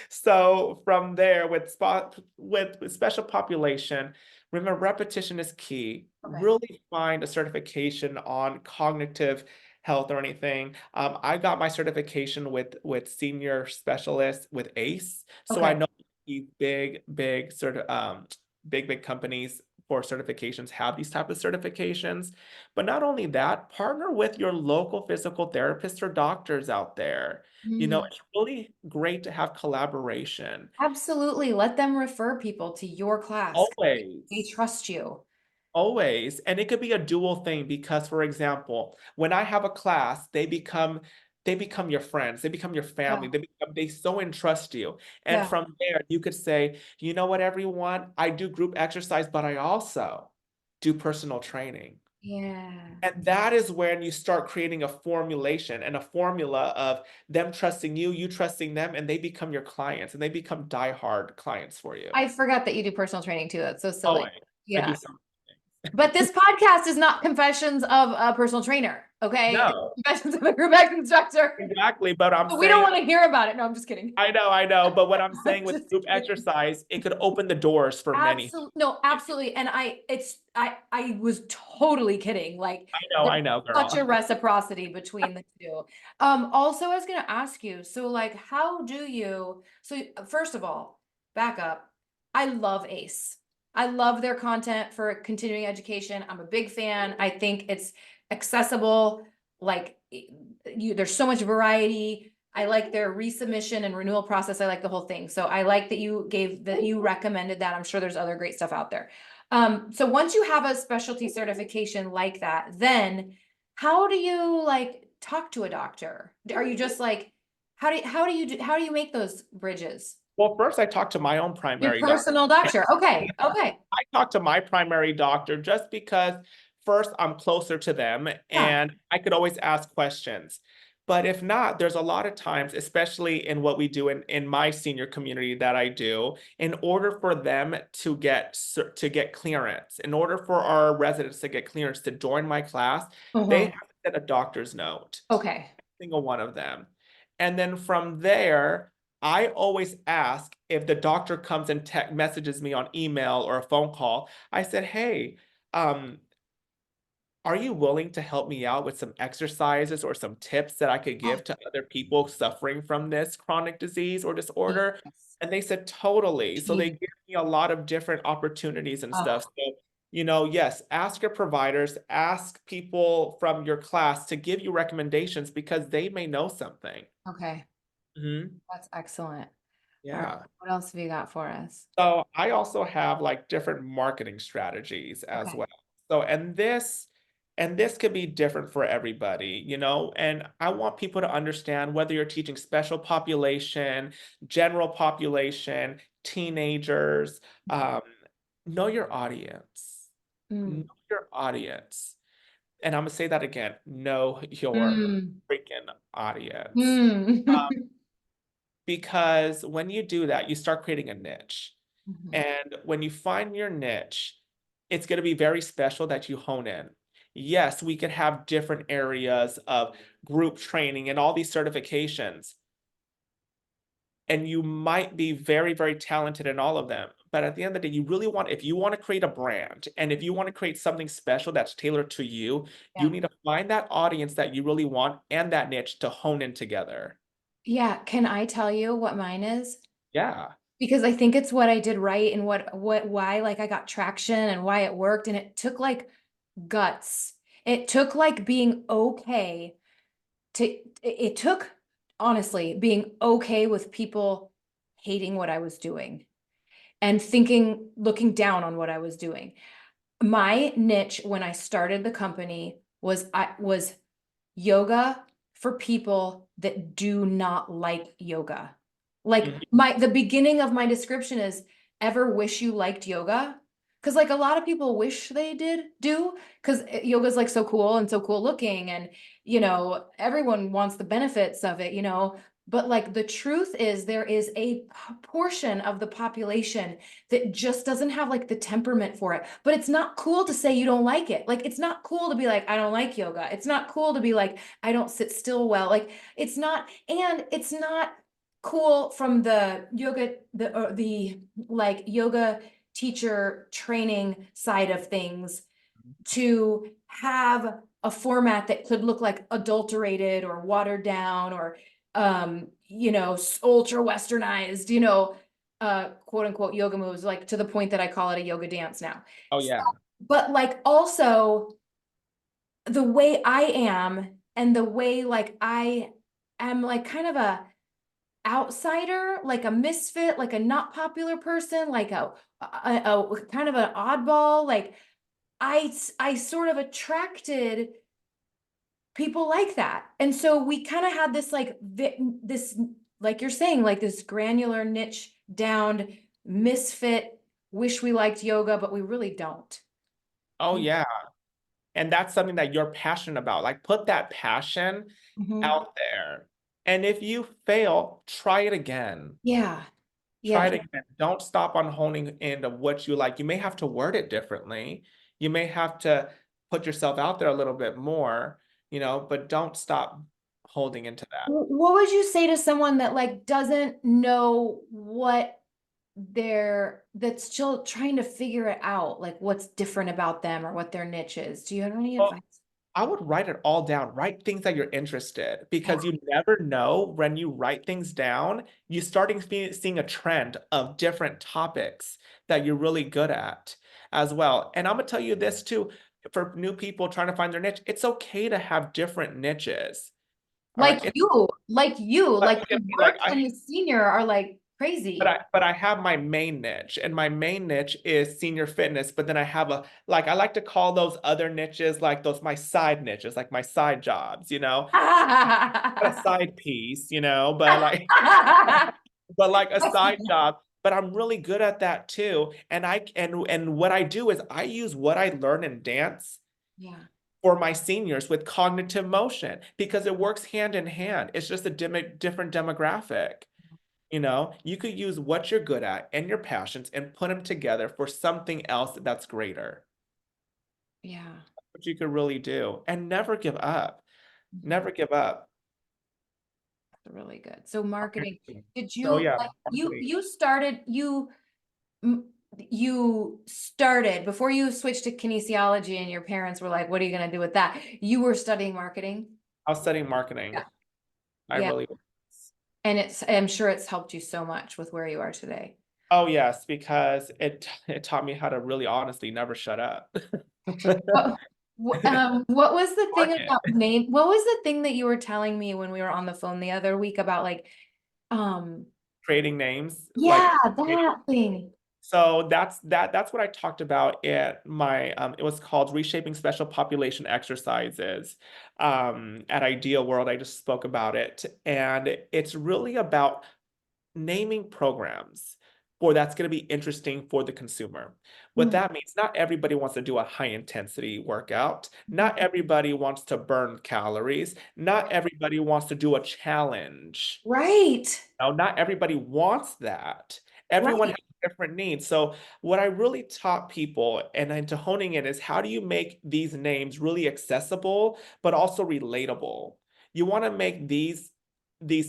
So from there, with special population, remember repetition is key. Okay. Really find a certification on cognitive health or anything. I got my certification with senior specialist with ACE, so I Okay. know these big sort of big companies for certifications have these type of certifications. But not only that, partner with your local physical therapists or doctors out there. You know, Mm. it's really great to have collaboration. Absolutely. Let them refer people to your class. They Always, trust you. always. And it could be a dual thing because, for example, when I have a class, they become your friends, they become your family, Yeah. they so entrust you. And Yeah. from there, you could say, you know what, everyone, I do group exercise, but I also do personal training. Yeah. And that is when you start creating a formulation and a formula of them trusting you, you trusting them, and they become your clients and they become diehard clients for you. I forgot that you do personal training too. That's so Oh, silly. I do Yeah. some. But this podcast is not confessions of a personal trainer. Okay. It's No, confessions of a group X instructor. exactly. But I'm But we don't saying, want to hear about it. No, I'm just kidding. I know. But what I'm saying with Just group kidding. exercise, it could open the doors for many. Absolutely. No, absolutely. And I was totally kidding. Like there's I know, such a girl. reciprocity between the two. Also I was gonna ask you, so like how do you, so first of all, back up. I love ACE. I love their content for continuing education. I'm a big fan. I think it's accessible. Like there's so much variety. I like their resubmission and renewal process. I like the whole thing. So I like that you recommended that. I'm sure there's other great stuff out there. So once you have a specialty certification like that, then how do you like talk to a doctor? Are you just like, how do you make those bridges? Well, first I talked to my own Your primary doctor. personal doctor. Okay. Okay. I talk to my primary doctor just because first I'm closer to them Yeah. and I could always ask questions. But if not, there's a lot of times, especially in what we do in my senior community that I do, in order for them to get clearance, in order for our residents to get clearance to join my class, they Uh-huh. have to get a doctor's note, Okay. single one of them. And then from there, I always ask if the doctor comes and messages me on email or a phone call. I said, hey, um, are you willing to help me out with some exercises or some tips that I could Oh, give to other people suffering from this chronic disease or disorder? yes. And they said, totally. So they Gee. give me a lot of different opportunities and stuff. Oh, So, yes, ask your providers, ask people from your class to give you recommendations because they may know something. okay. Mhm. That's excellent. All right. Yeah. What else have you got for us? So I also have like different marketing strategies as Okay. well. So and this could be different for everybody, and I want people to understand whether you're teaching special population, general population, teenagers, know your audience. Know Mm. your audience. And I'm gonna say that again, know your Mm. freaking audience. Mm. Because when you do that, you start creating a niche. Mhm. And when you find your niche, it's going to be very special that you hone in. Yes, we could have different areas of group training and all these certifications, and you might be very, very talented in all of them. But at the end of the day, if you want to create a brand and if you want to create something special that's tailored to you, you Yeah. need to find that audience that you really want and that niche to hone in together. Yeah. Can I tell you what mine is? Yeah. Because I think it's what I did right and why like I got traction and why it worked. And it took like guts. It took like being okay it took honestly, being okay with people hating what I was doing and thinking, looking down on what I was doing. My niche when I started the company was yoga for people that do not like yoga. Like Mhm. the beginning of my description is ever wish you liked yoga? Because like a lot of people wish they did do, because yoga's like so cool and so cool looking, and everyone wants the benefits of it, but like the truth is there is a portion of the population that just doesn't have like the temperament for it. But it's not cool to say you don't like it. Like it's not cool to be like, I don't like yoga. It's not cool to be like, I don't sit still well. Like it's not cool from the yoga, the like yoga teacher training side of things to have a format that could look like adulterated or watered down or ultra westernized, quote unquote yoga moves, like to the point that I call it a yoga dance now. Oh So, yeah. but like also the way I am and the way like I am like kind of a outsider, like a misfit, like a not popular person, like a kind of an oddball, like I sort of attracted people like that. And so we kind of had this like this like you're saying like this granular niche downed misfit, wish we liked yoga but we really don't. Oh yeah. And that's something that you're passionate about. Like put that passion Mhm. out there. And if you fail, try it again. Yeah. Try Yeah. it again. Don't stop on honing into what you like. You may have to word it differently. You may have to put yourself out there a little bit more, but don't stop holding into that. What would you say to someone that like doesn't know what that's still trying to figure it out, like what's different about them or what their niche is? Do you have any Well, advice? I would write it all down. Write things that you're interested Yeah. because you never know when you write things down, you starting seeing a trend of different topics that you're really good at as well. And I'm gonna tell you this too, for new people trying to find their niche, it's okay to have different niches. All right. It's Like like, the like work and the senior are like crazy. but I have my main niche, and my main niche is senior fitness. But then I have I like to call those other niches like those my side niches, like my side jobs, Not a side piece, but like but like a side job. But I'm really good at that too. And what I do is I use what I learn in dance Yeah. for my seniors with cognitive motion because it works hand in hand. It's just a different demographic. You could use what you're good at and your passions and put them together for something else that's greater. Yeah. What you could really do and never give up. Mhm. Never give up. Really good. So marketing, did So you yeah, like marketing. m- you started before you switched to kinesiology and your parents were like, what are you going to do with that? You were studying marketing? I was studying marketing. Yeah. I Yeah. really was. And I'm sure it's helped you so much with where you are today. Oh yes, because it taught me how to really honestly never shut up. What, what was the thing Market. about name? What was the thing that you were telling me when we were on the phone the other week about like, um, Creating names yeah, that thing. so that's what I talked about at my it was called Reshaping Special Population Exercises at Ideal World. I just spoke about it, and it's really about naming programs for that's going to be interesting for the consumer. What Mm. that means, not everybody wants to do a high intensity workout. Mhm. Not everybody wants to burn calories. Not everybody wants to do a challenge. Right. Now, not everybody wants that. Everyone Right. has different needs. So, what I really taught people and into honing it is how do you make these names really accessible, but also relatable? You want to make these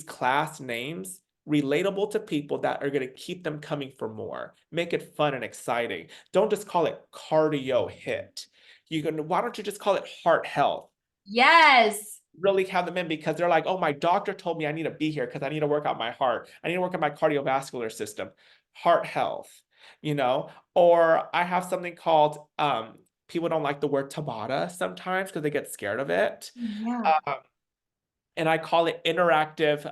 class names relatable to people that are going to keep them coming for more. Make it fun and exciting. Don't just call it cardio hit. Why don't you just call it heart health? Yes. Really have them in because they're like, oh, my doctor told me I need to be here because I need to work out my heart. I need to work on my cardiovascular system, heart health, you know? Or I have something called, people don't like the word Tabata sometimes because they get scared of it. Yeah. Um, and I call it interactive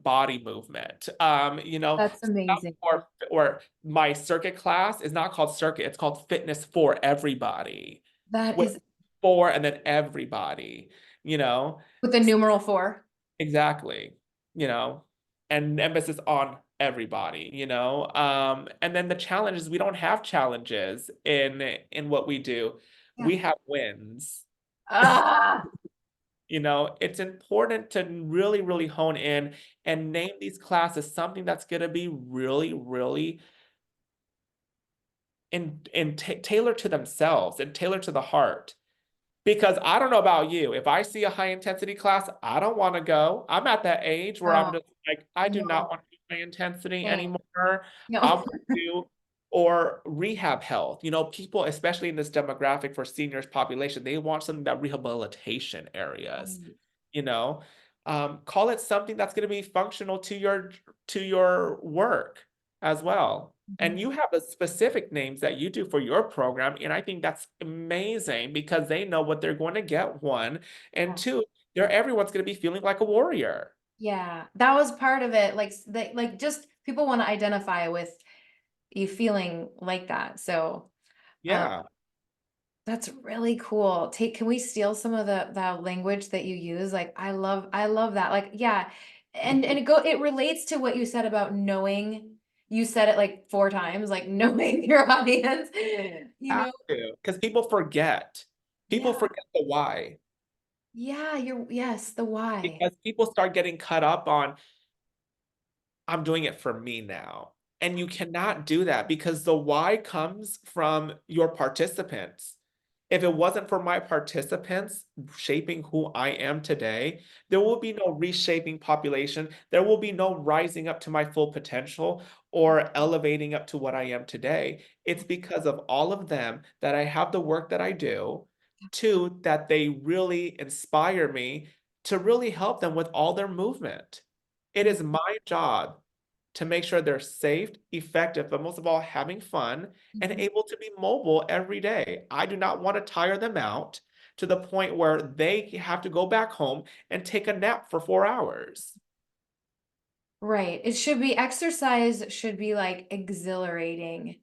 body movement. That's amazing. Or my circuit class is not called circuit, it's called fitness for everybody. That With is for and then everybody, you know. with the numeral 4. Exactly, and emphasis on everybody, and then the challenge is we don't have challenges in what we do. Yeah. We have wins. Ah. It's important to really, really hone in and name these classes something that's going to be really, really tailored to themselves and tailored to the heart. Because I don't know about you, if I see a high intensity class, I don't want to go. I'm at that age where I'm No, just like, I do not no, want to do high intensity same. anymore. I No. want to do or rehab health. People, especially in this demographic for seniors population, they want something about rehabilitation areas. Right. you know Call it something that's going to be functional to your work as well. And Mhm. you have the specific names that you do for your program, and I think that's amazing because they know what they're going to get, one, and Yeah. two, everyone's going to be feeling like a warrior. Yeah, that was part of it. Like just people want to identify with you feeling like that. So, um, Yeah. that's really cool. Can we steal some of the language that you use? Like, I love that. Like, yeah. And it relates to what you said about knowing. You said it like 4 times, like knowing your audience, you Have know? to, because people Yeah. forget the why, Yeah, yes, the why. because people start getting cut up on, I'm doing it for me now. And you cannot do that because the why comes from your participants. If it wasn't for my participants shaping who I am today, there will be no reshaping population. There will be no rising up to my full potential or elevating up to what I am today. It's because of all of them that I have the work that I do. Two, that they really inspire me to really help them with all their movement. It is my job to make sure they're safe, effective, but most of all, having fun and Mhm. able to be mobile every day. I do not want to tire them out to the point where they have to go back home and take a nap for 4 hours. Right. Exercise should be like exhilarating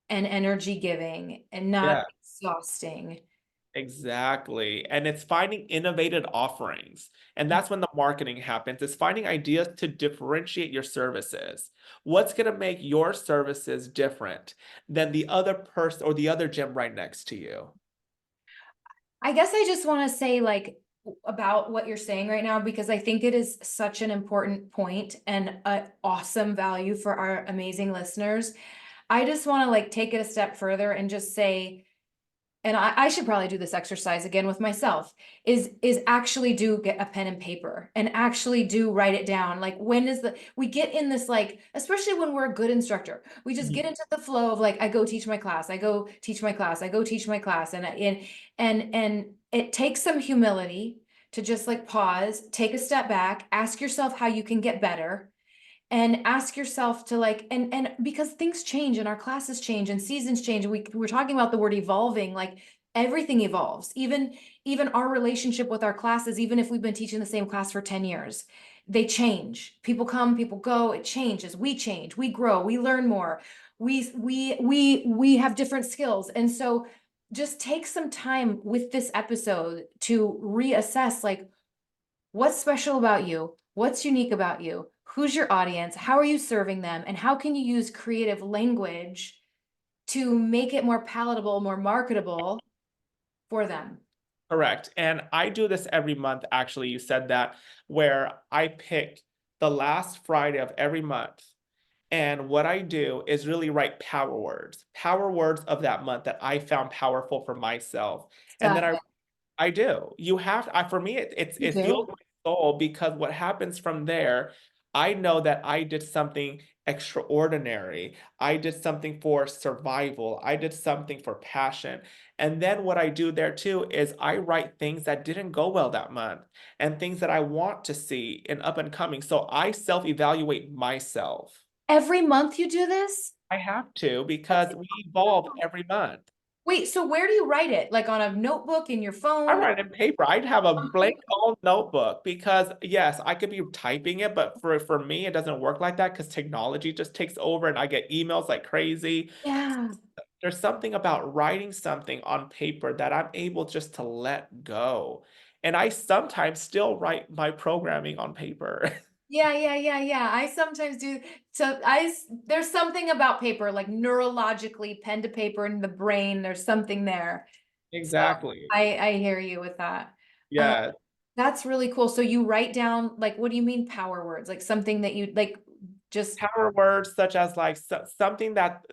and energy giving and not Yeah, exhausting. exactly. And it's finding innovative offerings. And that's when the marketing happens. It's finding ideas to differentiate your services. What's going to make your services different than the other person or the other gym right next to you? I guess I just want to say like about what you're saying right now because I think it is such an important point and an awesome value for our amazing listeners. I just want to like take it a step further and just say, and I should probably do this exercise again with myself, is actually do get a pen and paper and actually do write it down. Like when is we get in this, like, especially when we're a good instructor, we just get Mhm. into the flow of like, I go teach my class, I go teach my class, I go teach my class. And it takes some humility to just like pause, take a step back, ask yourself how you can get better, and ask yourself to like, and because things change and our classes change and seasons change, and we're talking about the word evolving, like everything evolves, even our relationship with our classes, even if we've been teaching the same class for 10 years, they change. People come, people go, it changes. We change, we grow, we learn more, we have different skills. And so just take some time with this episode to reassess, like, what's special about you? What's unique about you? Who's your audience? How are you serving them? And how can you use creative language to make it more palatable, more marketable for them? Correct. And I do this every month, actually. You said that, where I pick the last Friday of every month. And what I do is really write power words of that month that I found powerful for myself. And then Stuff I it. I do. You have for me You it fuels do? my soul because what happens from there, I know that I did something extraordinary. I did something for survival. I did something for passion. And then what I do there too is I write things that didn't go well that month and things that I want to see in up and coming. So I self-evaluate myself. Every month you do this? I have to That's because we evolve every month. Wait, so where do you write it? Like on a notebook in your I phone? write in paper. I'd have a Okay. blank old notebook because yes, I could be typing it, but for me, it doesn't work like that because technology just takes over and I get emails like crazy. Yeah. There's something about writing something on paper that I'm able just to let go. And I sometimes still write my programming on paper. Yeah, yeah, yeah, yeah. I sometimes do. So there's something about paper, like neurologically, pen to paper in the brain. There's something there. So Exactly. I hear you with that. Um, Yeah. that's really cool. So you write down like, what do you mean power words? Like something that you like just Power words such as like something that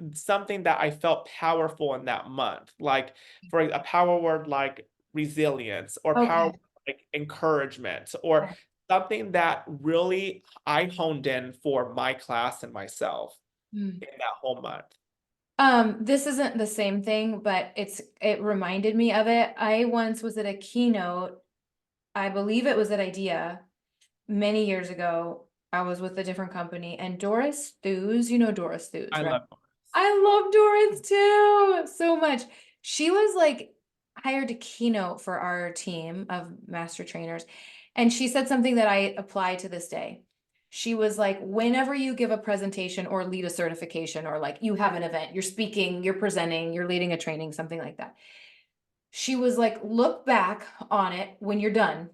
I felt powerful in that month. Like for a power word like resilience or power okay. word like encouragement or something that really I honed in for my class and myself Hmm. in that whole month. This isn't the same thing, but it reminded me of it. I once was at a keynote, I believe it was at IDEA many years ago. I was with a different company and Doris Thews, you know Doris Thews, I right? love I love Doris too so much. She was like hired to keynote for our team of master trainers. And she said something that I apply to this day. She was like, whenever you give a presentation or lead a certification, or like you have an event, you're speaking, you're presenting, you're leading a training, something like that. She was like, look back on it when you're done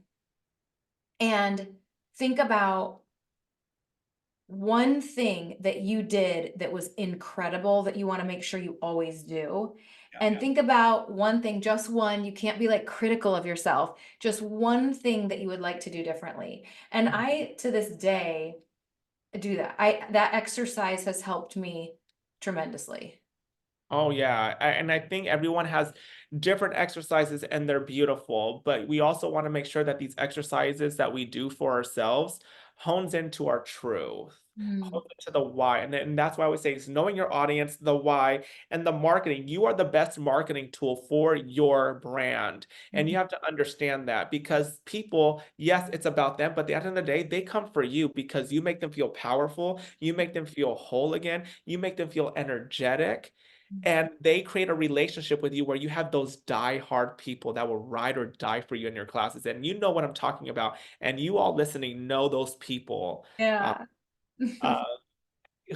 and think about one thing that you did that was incredible that you want to make sure you always do. yeah. And think about one thing, just one. You can't be like critical of yourself, just one thing that you would like to do differently. And I, to this day, do that. That exercise has helped me tremendously. Oh yeah, and I think everyone has different exercises and they're beautiful, but we also want to make sure that these exercises that we do for ourselves hones into our truth, Mm, hones into the why, and that's why I would say is knowing your audience, the why, and the marketing. You are the best marketing tool for your brand, and you mhm. have to understand that because people, yes, it's about them, but at the end of the day, they come for you because you make them feel powerful, you make them feel whole again, you make them feel energetic and they create a relationship with you where you have those die-hard people that will ride or die for you in your classes. And you know what I'm talking about. And you all listening know those people uh, Yeah. uh,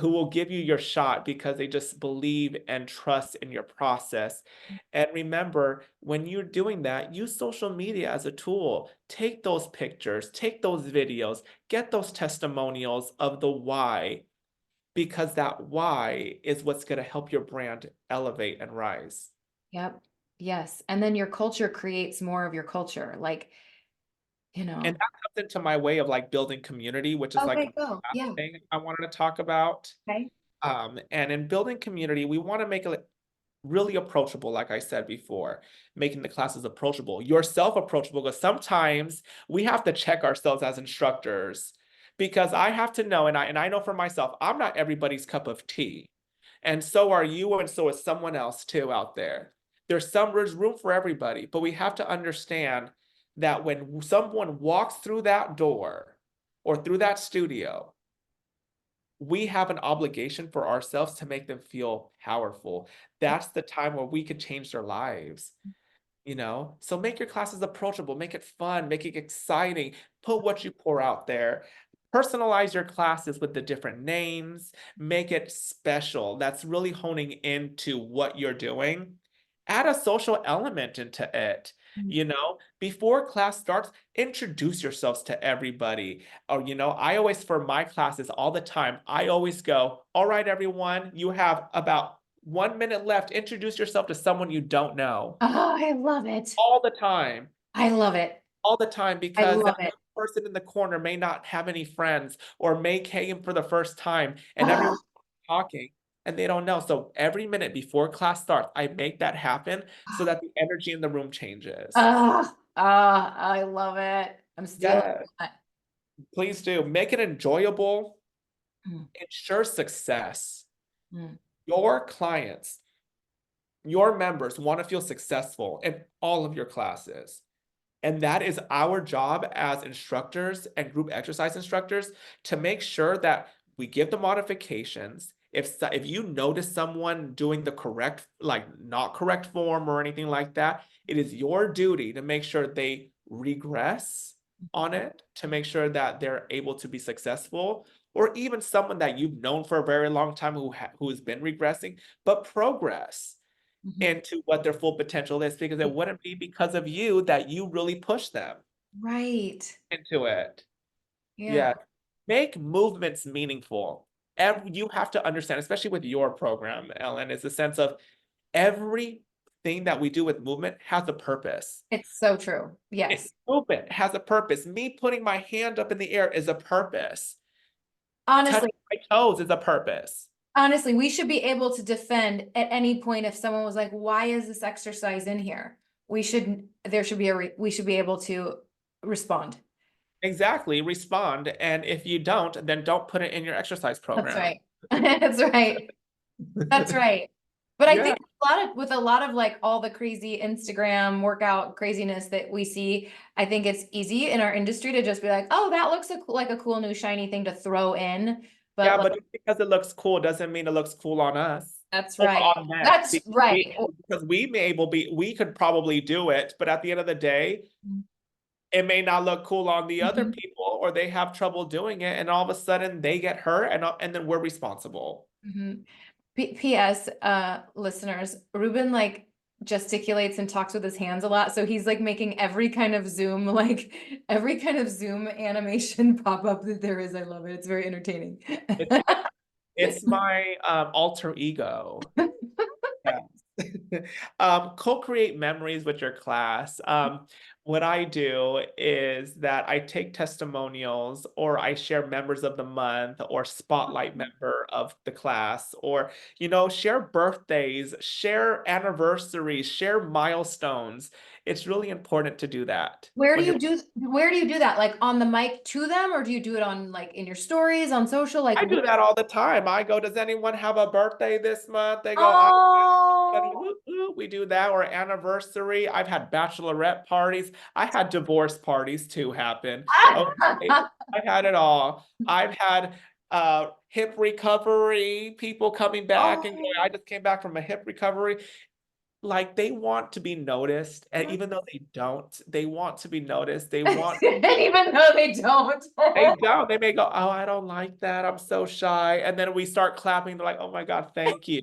who will give you your shot because they just believe and trust in your process. And remember, when you're doing that, use social media as a tool. Take those pictures, take those videos, get those testimonials of the why because that why is what's going to help your brand elevate and rise. Yep. Yes. And then your culture creates more of your culture. Like, you And know. that comes into my way of like building community, which is like Okay, the go. last Yeah. thing I wanted to talk about. Okay. And in building community, we want to make it really approachable, like I said before, making the classes approachable, yourself approachable, because sometimes we have to check ourselves as instructors because I have to know, and I know for myself, I'm not everybody's cup of tea. And so are you, and so is someone else too out there. There's room for everybody, but we have to understand that when someone walks through that door or through that studio, we have an obligation for ourselves to make them feel powerful. That's the time where we could change their lives, you know? So make your classes approachable, make it fun, make it exciting, put what you pour out there. Personalize your classes with the different names, make it special. That's really honing into what you're doing. Add a social element into it. Mm. You know, before class starts, introduce yourselves to everybody. Or, you know, I always, for my classes all the time, I always go, all right, everyone, you have about 1 minute left. Introduce yourself to someone you don't know Oh, I love it. all the time, I love it. all the time, I because that love it. one person in the corner may not have any friends or may came for the first time and Oh, everyone's talking and they don't know. So every minute before class starts, I make that happen so that the energy in the room changes. I love it. I'm stealing Yeah, that. please do. Make it enjoyable, Mm, ensure success. mm, Your clients, your members want to feel successful in all of your classes. And that is our job as instructors and group exercise instructors to make sure that we give the modifications. if you notice someone doing the correct, like not correct form or anything like that, it is your duty to make sure they regress on it, to make sure that they're able to be successful, or even someone that you've known for a very long time who has been regressing, but progress Mhm. into what their full potential is, because it wouldn't be because of you that you really push them Right. into it. Yeah. Yeah. Make movements meaningful. You have to understand, especially with your program, Ellen, is the sense of everything that we do with movement has a purpose. It's so true. Yes. Movement has a purpose. Me putting my hand up in the air is a purpose. Touching Honestly, my toes is a purpose. honestly, we should be able to defend at any point if someone was like, why is this exercise in here? There should be we should be able to respond. Exactly. Respond. And if you don't, then don't put it in your exercise That's program. right. That's right. That's right. But I Yeah. think with a lot of like all the crazy Instagram workout craziness that we see, I think it's easy in our industry to just be like, oh, that looks like a cool new shiny thing to throw in. But Yeah, like, but just because it looks cool doesn't mean it looks cool on us that's or right. on them. That's right. Because we could probably do it, but at the end of the day, it may not look cool on the other Mhm. people, or they have trouble doing it, and all of a sudden they get hurt, and then we're responsible. Mhm. P.S. Listeners, Ruben like gesticulates and talks with his hands a lot, so he's like making every kind of Zoom, like every kind of Zoom animation pop up that there is. I love it. It's very entertaining. It's it's my alter ego. Yeah. Co-create memories with your class. What I do is that I take testimonials, or I share members of the month, or spotlight member of the class, or, share birthdays, share anniversaries, share milestones. It's really important to do that when you're. Where do you do that? Like on the mic to them, or do you do it on like in your stories on social? Like I do that all the time. I go, does anyone have a birthday this month? They go, I oh, whoop, whoop, we do that, or anniversary. I've had bachelorette parties. I had divorce parties too happen. Okay. I've had it all. I've had hip recovery, people coming back and going, oh, I just came back from a hip recovery. Like, they want to be noticed. And even though they don't, they want to be noticed. even though they don't. They don't. They may go, oh, I don't like that. I'm so shy. And then we start clapping. They're like, oh my God, thank you.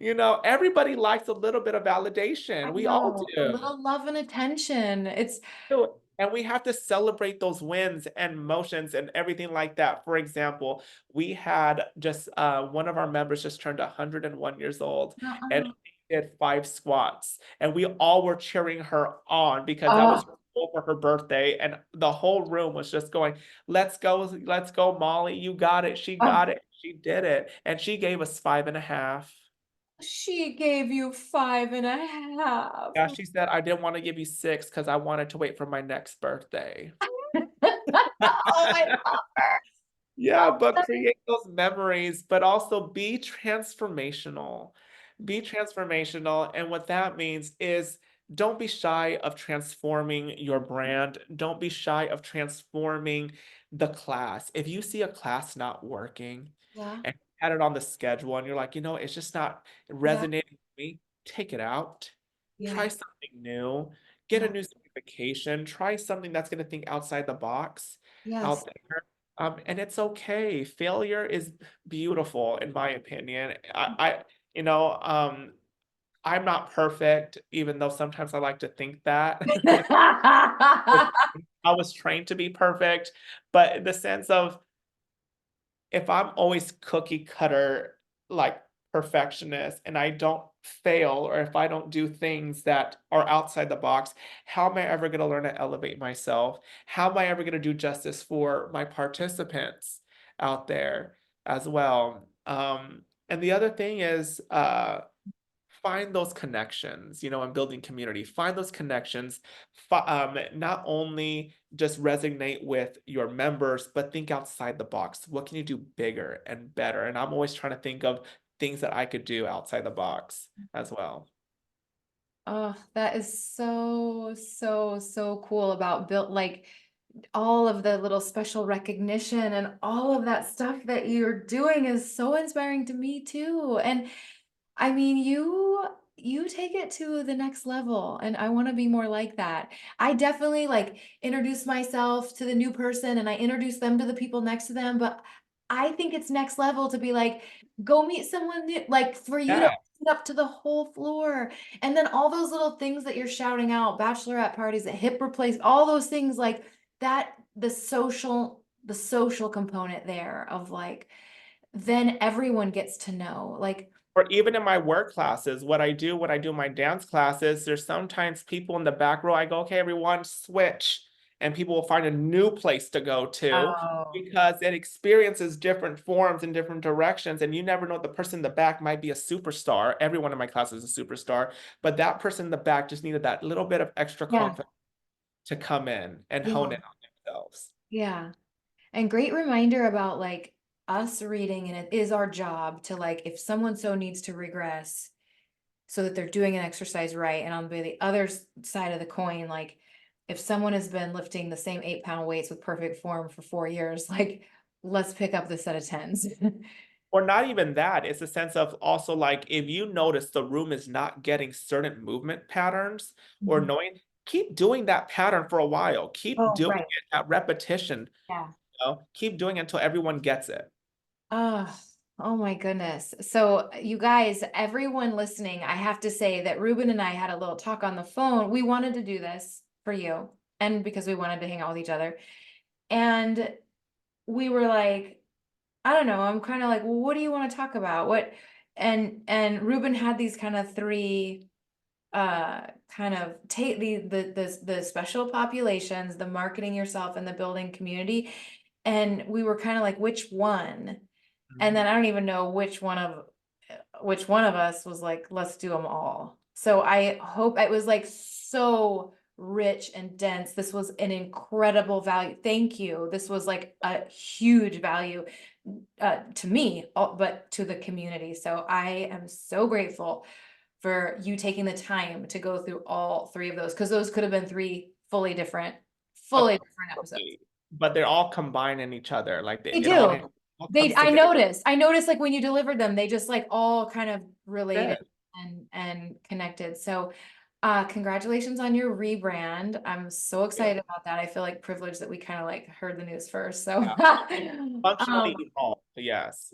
You know, everybody likes a little bit of I validation. We all know, a do. little love and attention. It's And we have to celebrate those wins and motions and everything like that. For example, we had just one of our members just turned 101 years old, and uh-uh. she did 5 squats. And we all were cheering her on because that was Oh, her goal for her birthday. And the whole room was just going, let's go, Molly. You got it. She oh, got it. She did it. And she gave us 5.5. she gave you 5.5. Yeah, she said, I didn't want to give you 6 because I wanted to wait for my next birthday. Oh, I love her. Yeah, but create those memories, but also be transformational. Be transformational. And what that means is, don't be shy of transforming your brand. Don't be shy of transforming the class. If you see a class not working Yeah, and you had it on the schedule and you're like, it's just not yeah, resonating with me, take it out. yeah, Try something new. Get a yeah, new certification. Try something that's going to think outside the box yes. out there. And it's okay. Failure is beautiful, in my opinion. You know, um, I'm not perfect, even though sometimes I like to think that. But I was trained to be perfect, but in the sense of, if I'm always cookie cutter, like perfectionist, and I don't fail, or if I don't do things that are outside the box, how am I ever going to learn to elevate myself? How am I ever going to do justice for my participants out there as well? And the other thing is, find those connections, and building community. Find those connections. Not only just resonate with your members, but think outside the box. What can you do bigger and better? And I'm always trying to think of things that I could do outside the box as well. Oh, that is so, so, so cool about built like all of the little special recognition and all of that stuff that you're doing is so inspiring to me too. And I mean, you take it to the next level, and I want to be more like that. I definitely like introduce myself to the new person and I introduce them to the people next to them, but I think it's next level to be like, go meet someone new, like for you to Yeah. open up to the whole floor. And then all those little things that you're shouting out, bachelorette parties, a hip replace, all those things like that, the social component there of like, then everyone gets to know. Like, Or even in my work classes, what I do when I do my dance classes, there's sometimes people in the back row. I go, okay, everyone switch. And people will find a new place to go to oh, because it experiences different forms in different directions. And you never know, the person in the back might be a superstar. Everyone in my class is a superstar, but that person in the back just needed that little bit of extra yeah, confidence to come in and hone yeah, in on themselves. yeah. And great reminder about like us reading, and it is our job to like, if someone so needs to regress so that they're doing an exercise right. And on the other side of the coin, like if someone has been lifting the same 8-pound weights with perfect form for 4 years, like let's pick up the set of tens. Or not even that. It's a sense of also like if you notice the room is not getting certain movement patterns or Mhm. knowing, keep doing that pattern for a while. Keep Oh, doing right. it at repetition, Yeah. keep doing it until everyone gets it. Oh, oh my goodness. So, you guys, everyone listening, I have to say that Ruben and I had a little talk on the phone. We wanted to do this for you and because we wanted to hang out with each other. And we were like, I don't know, I'm kind of like, well, what do you want to talk about? What and Ruben had these kind of three kind of take the special populations, the marketing yourself and the building community. And we were kind of like, which one? And then Mhm. I don't even know which one of us was like, let's do them all. So I hope it was like so rich and dense. This was an incredible value. Thank you. This was like a huge value to me, but to the community. So I am so grateful for you taking the time to go through all three of those because those could have been three Of fully different episodes. course, but they're all combined in each other. Like They it all, do. all They, comes together. I noticed like when you delivered them, they just like all kind of related Good. and connected. So, congratulations on your rebrand. I'm so Yeah. excited about that. I feel like privileged that we kind of like heard the news first. So, Yeah. Functionally um, evolved. Yes.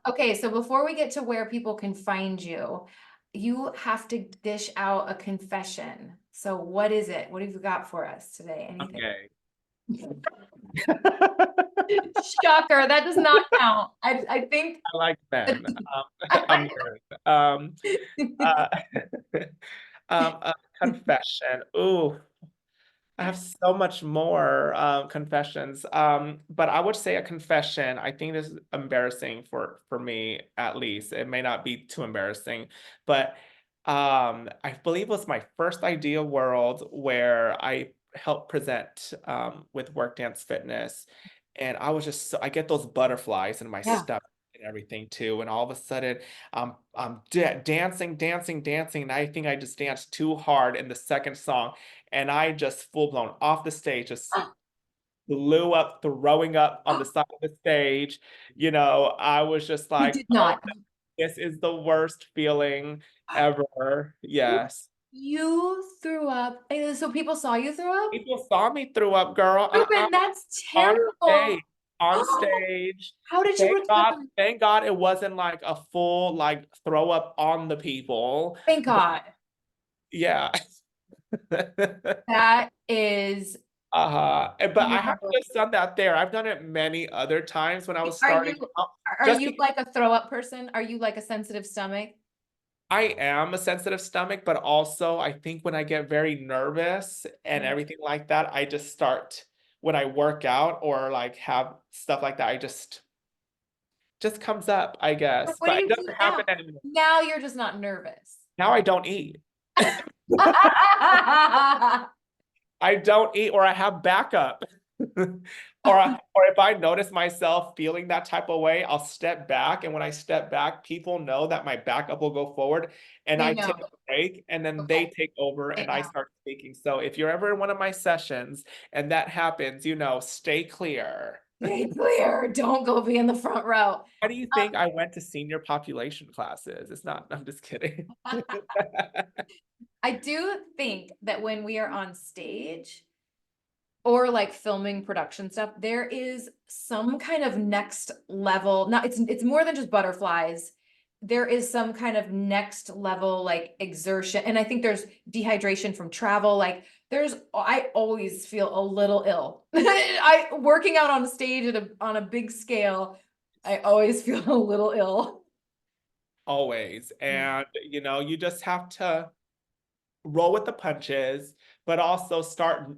okay. So before we get to where people can find you, you have to dish out a confession. So what is it? What have you got for us today? Anything? Okay. Shocker. That does not count. I think. I like men. I'm nerd. Uh, a confession. Ooh, I have so much more confessions. But I would say a confession. I think this is embarrassing for me at least. It may not be too embarrassing, but I believe it was my first idea world where I helped present with Work Dance Fitness, and I was just I get those butterflies in my Yeah. stomach and everything too, and all of a sudden I'm dancing, dancing, dancing, and I think I just danced too hard in the second song and I just full blown off the stage, just blew up, throwing up on the side of the stage. I was just You like, did oh, not. this is the worst feeling ever. Yes. You threw up. So people saw you throw up? People saw me threw up, girl. Ruben, that's On terrible. stage. On stage. How did you Thank God, recover? thank God it wasn't like a full like throw up on the people. Thank But God. yeah. That is, But I haven't wow. just done that there. I've done it many other times when I was Are starting you out. are Just you because like a throw up person? Are you like a sensitive stomach? I am a sensitive stomach, but also I think when I get very nervous and Yeah. everything like that, I just start when I work out or like have stuff like that, I just comes up, I guess. What do But it you do doesn't now? happen anymore. Now you're just not nervous. Now I don't eat. I don't eat or I have backup. Or if I notice myself feeling that type of way, I'll step back. And when I step back, people know that my backup will go forward and They I know. take a break and then they Okay. take over They and I know. start speaking. So if you're ever in one of my sessions and that happens, stay clear. Stay clear. Don't go be in the front row. Why do you think I went to senior population classes? It's not, I'm just kidding. I do think that when we are on stage or like filming production stuff, there is some kind of next level. Now it's more than just butterflies. There is some kind of next level like exertion. And I think there's dehydration from travel. Like I always feel a little ill. I working out on stage on a big scale, I always feel a little ill. Always. Yeah. And, you just have to roll with the punches, but also start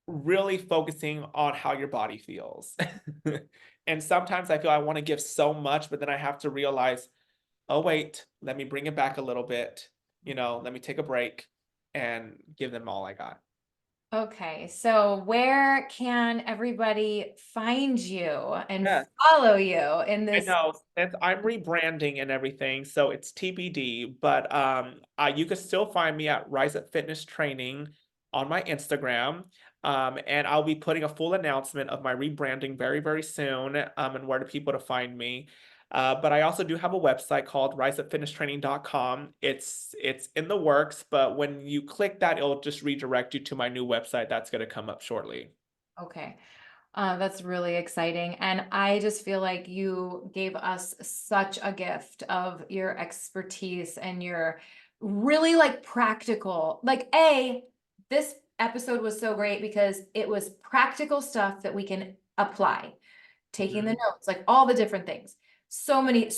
really focusing on how your body feels. And sometimes I feel I want to give so much, but then I have to realize, oh, wait, let me bring it back a little bit. Let me take a break and give them all I got. Okay, so where can everybody find you and Yeah. follow you in I this? know since I'm rebranding and everything, so it's TBD, but you can still find me at Rise Up Fitness Training on my Instagram. And I'll be putting a full announcement of my rebranding very, very soon, and where to people to find me. But I also do have a website called riseupfitnesstraining.com. It's in the works, but when you click that, it'll just redirect you to my new website that's going to come up shortly. Okay. That's really exciting. And I just feel like you gave us such a gift of your expertise and your really like practical, this episode was so great because it was practical stuff that we can apply, taking the Mhm. notes, like all the different things. So many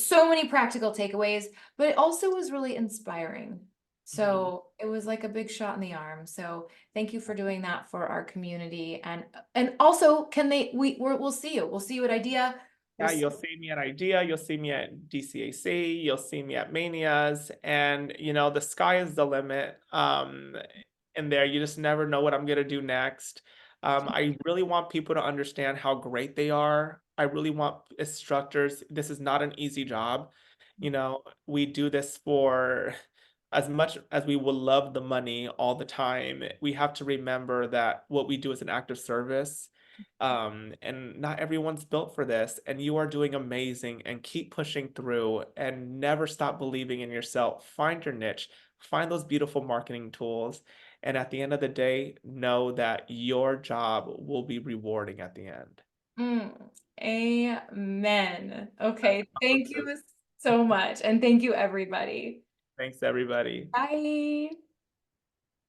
practical takeaways, but it also was really inspiring. Mhm. So it was like a big shot in the arm. So thank you for doing that for our community. And also we'll see you. We'll see you at IDEA. We'll Yeah, see, you'll see me at IDEA, you'll see me at DCAC, you'll see me at Manias, and the sky is the limit. In there, you just never know what I'm gonna do next. I really want people to understand how great they are. I really want instructors. This is not an easy job. We do this for as much as we will love the money all the time. We have to remember that what we do is an act of service, and not everyone's built for this, and you are doing amazing, and keep pushing through and never stop believing in yourself. Find your niche, find those beautiful marketing tools, and at the end of the day, know that your job will be rewarding at the end. Mm, amen. Okay. Thank you so much. And thank you, everybody. Thanks, everybody. Bye.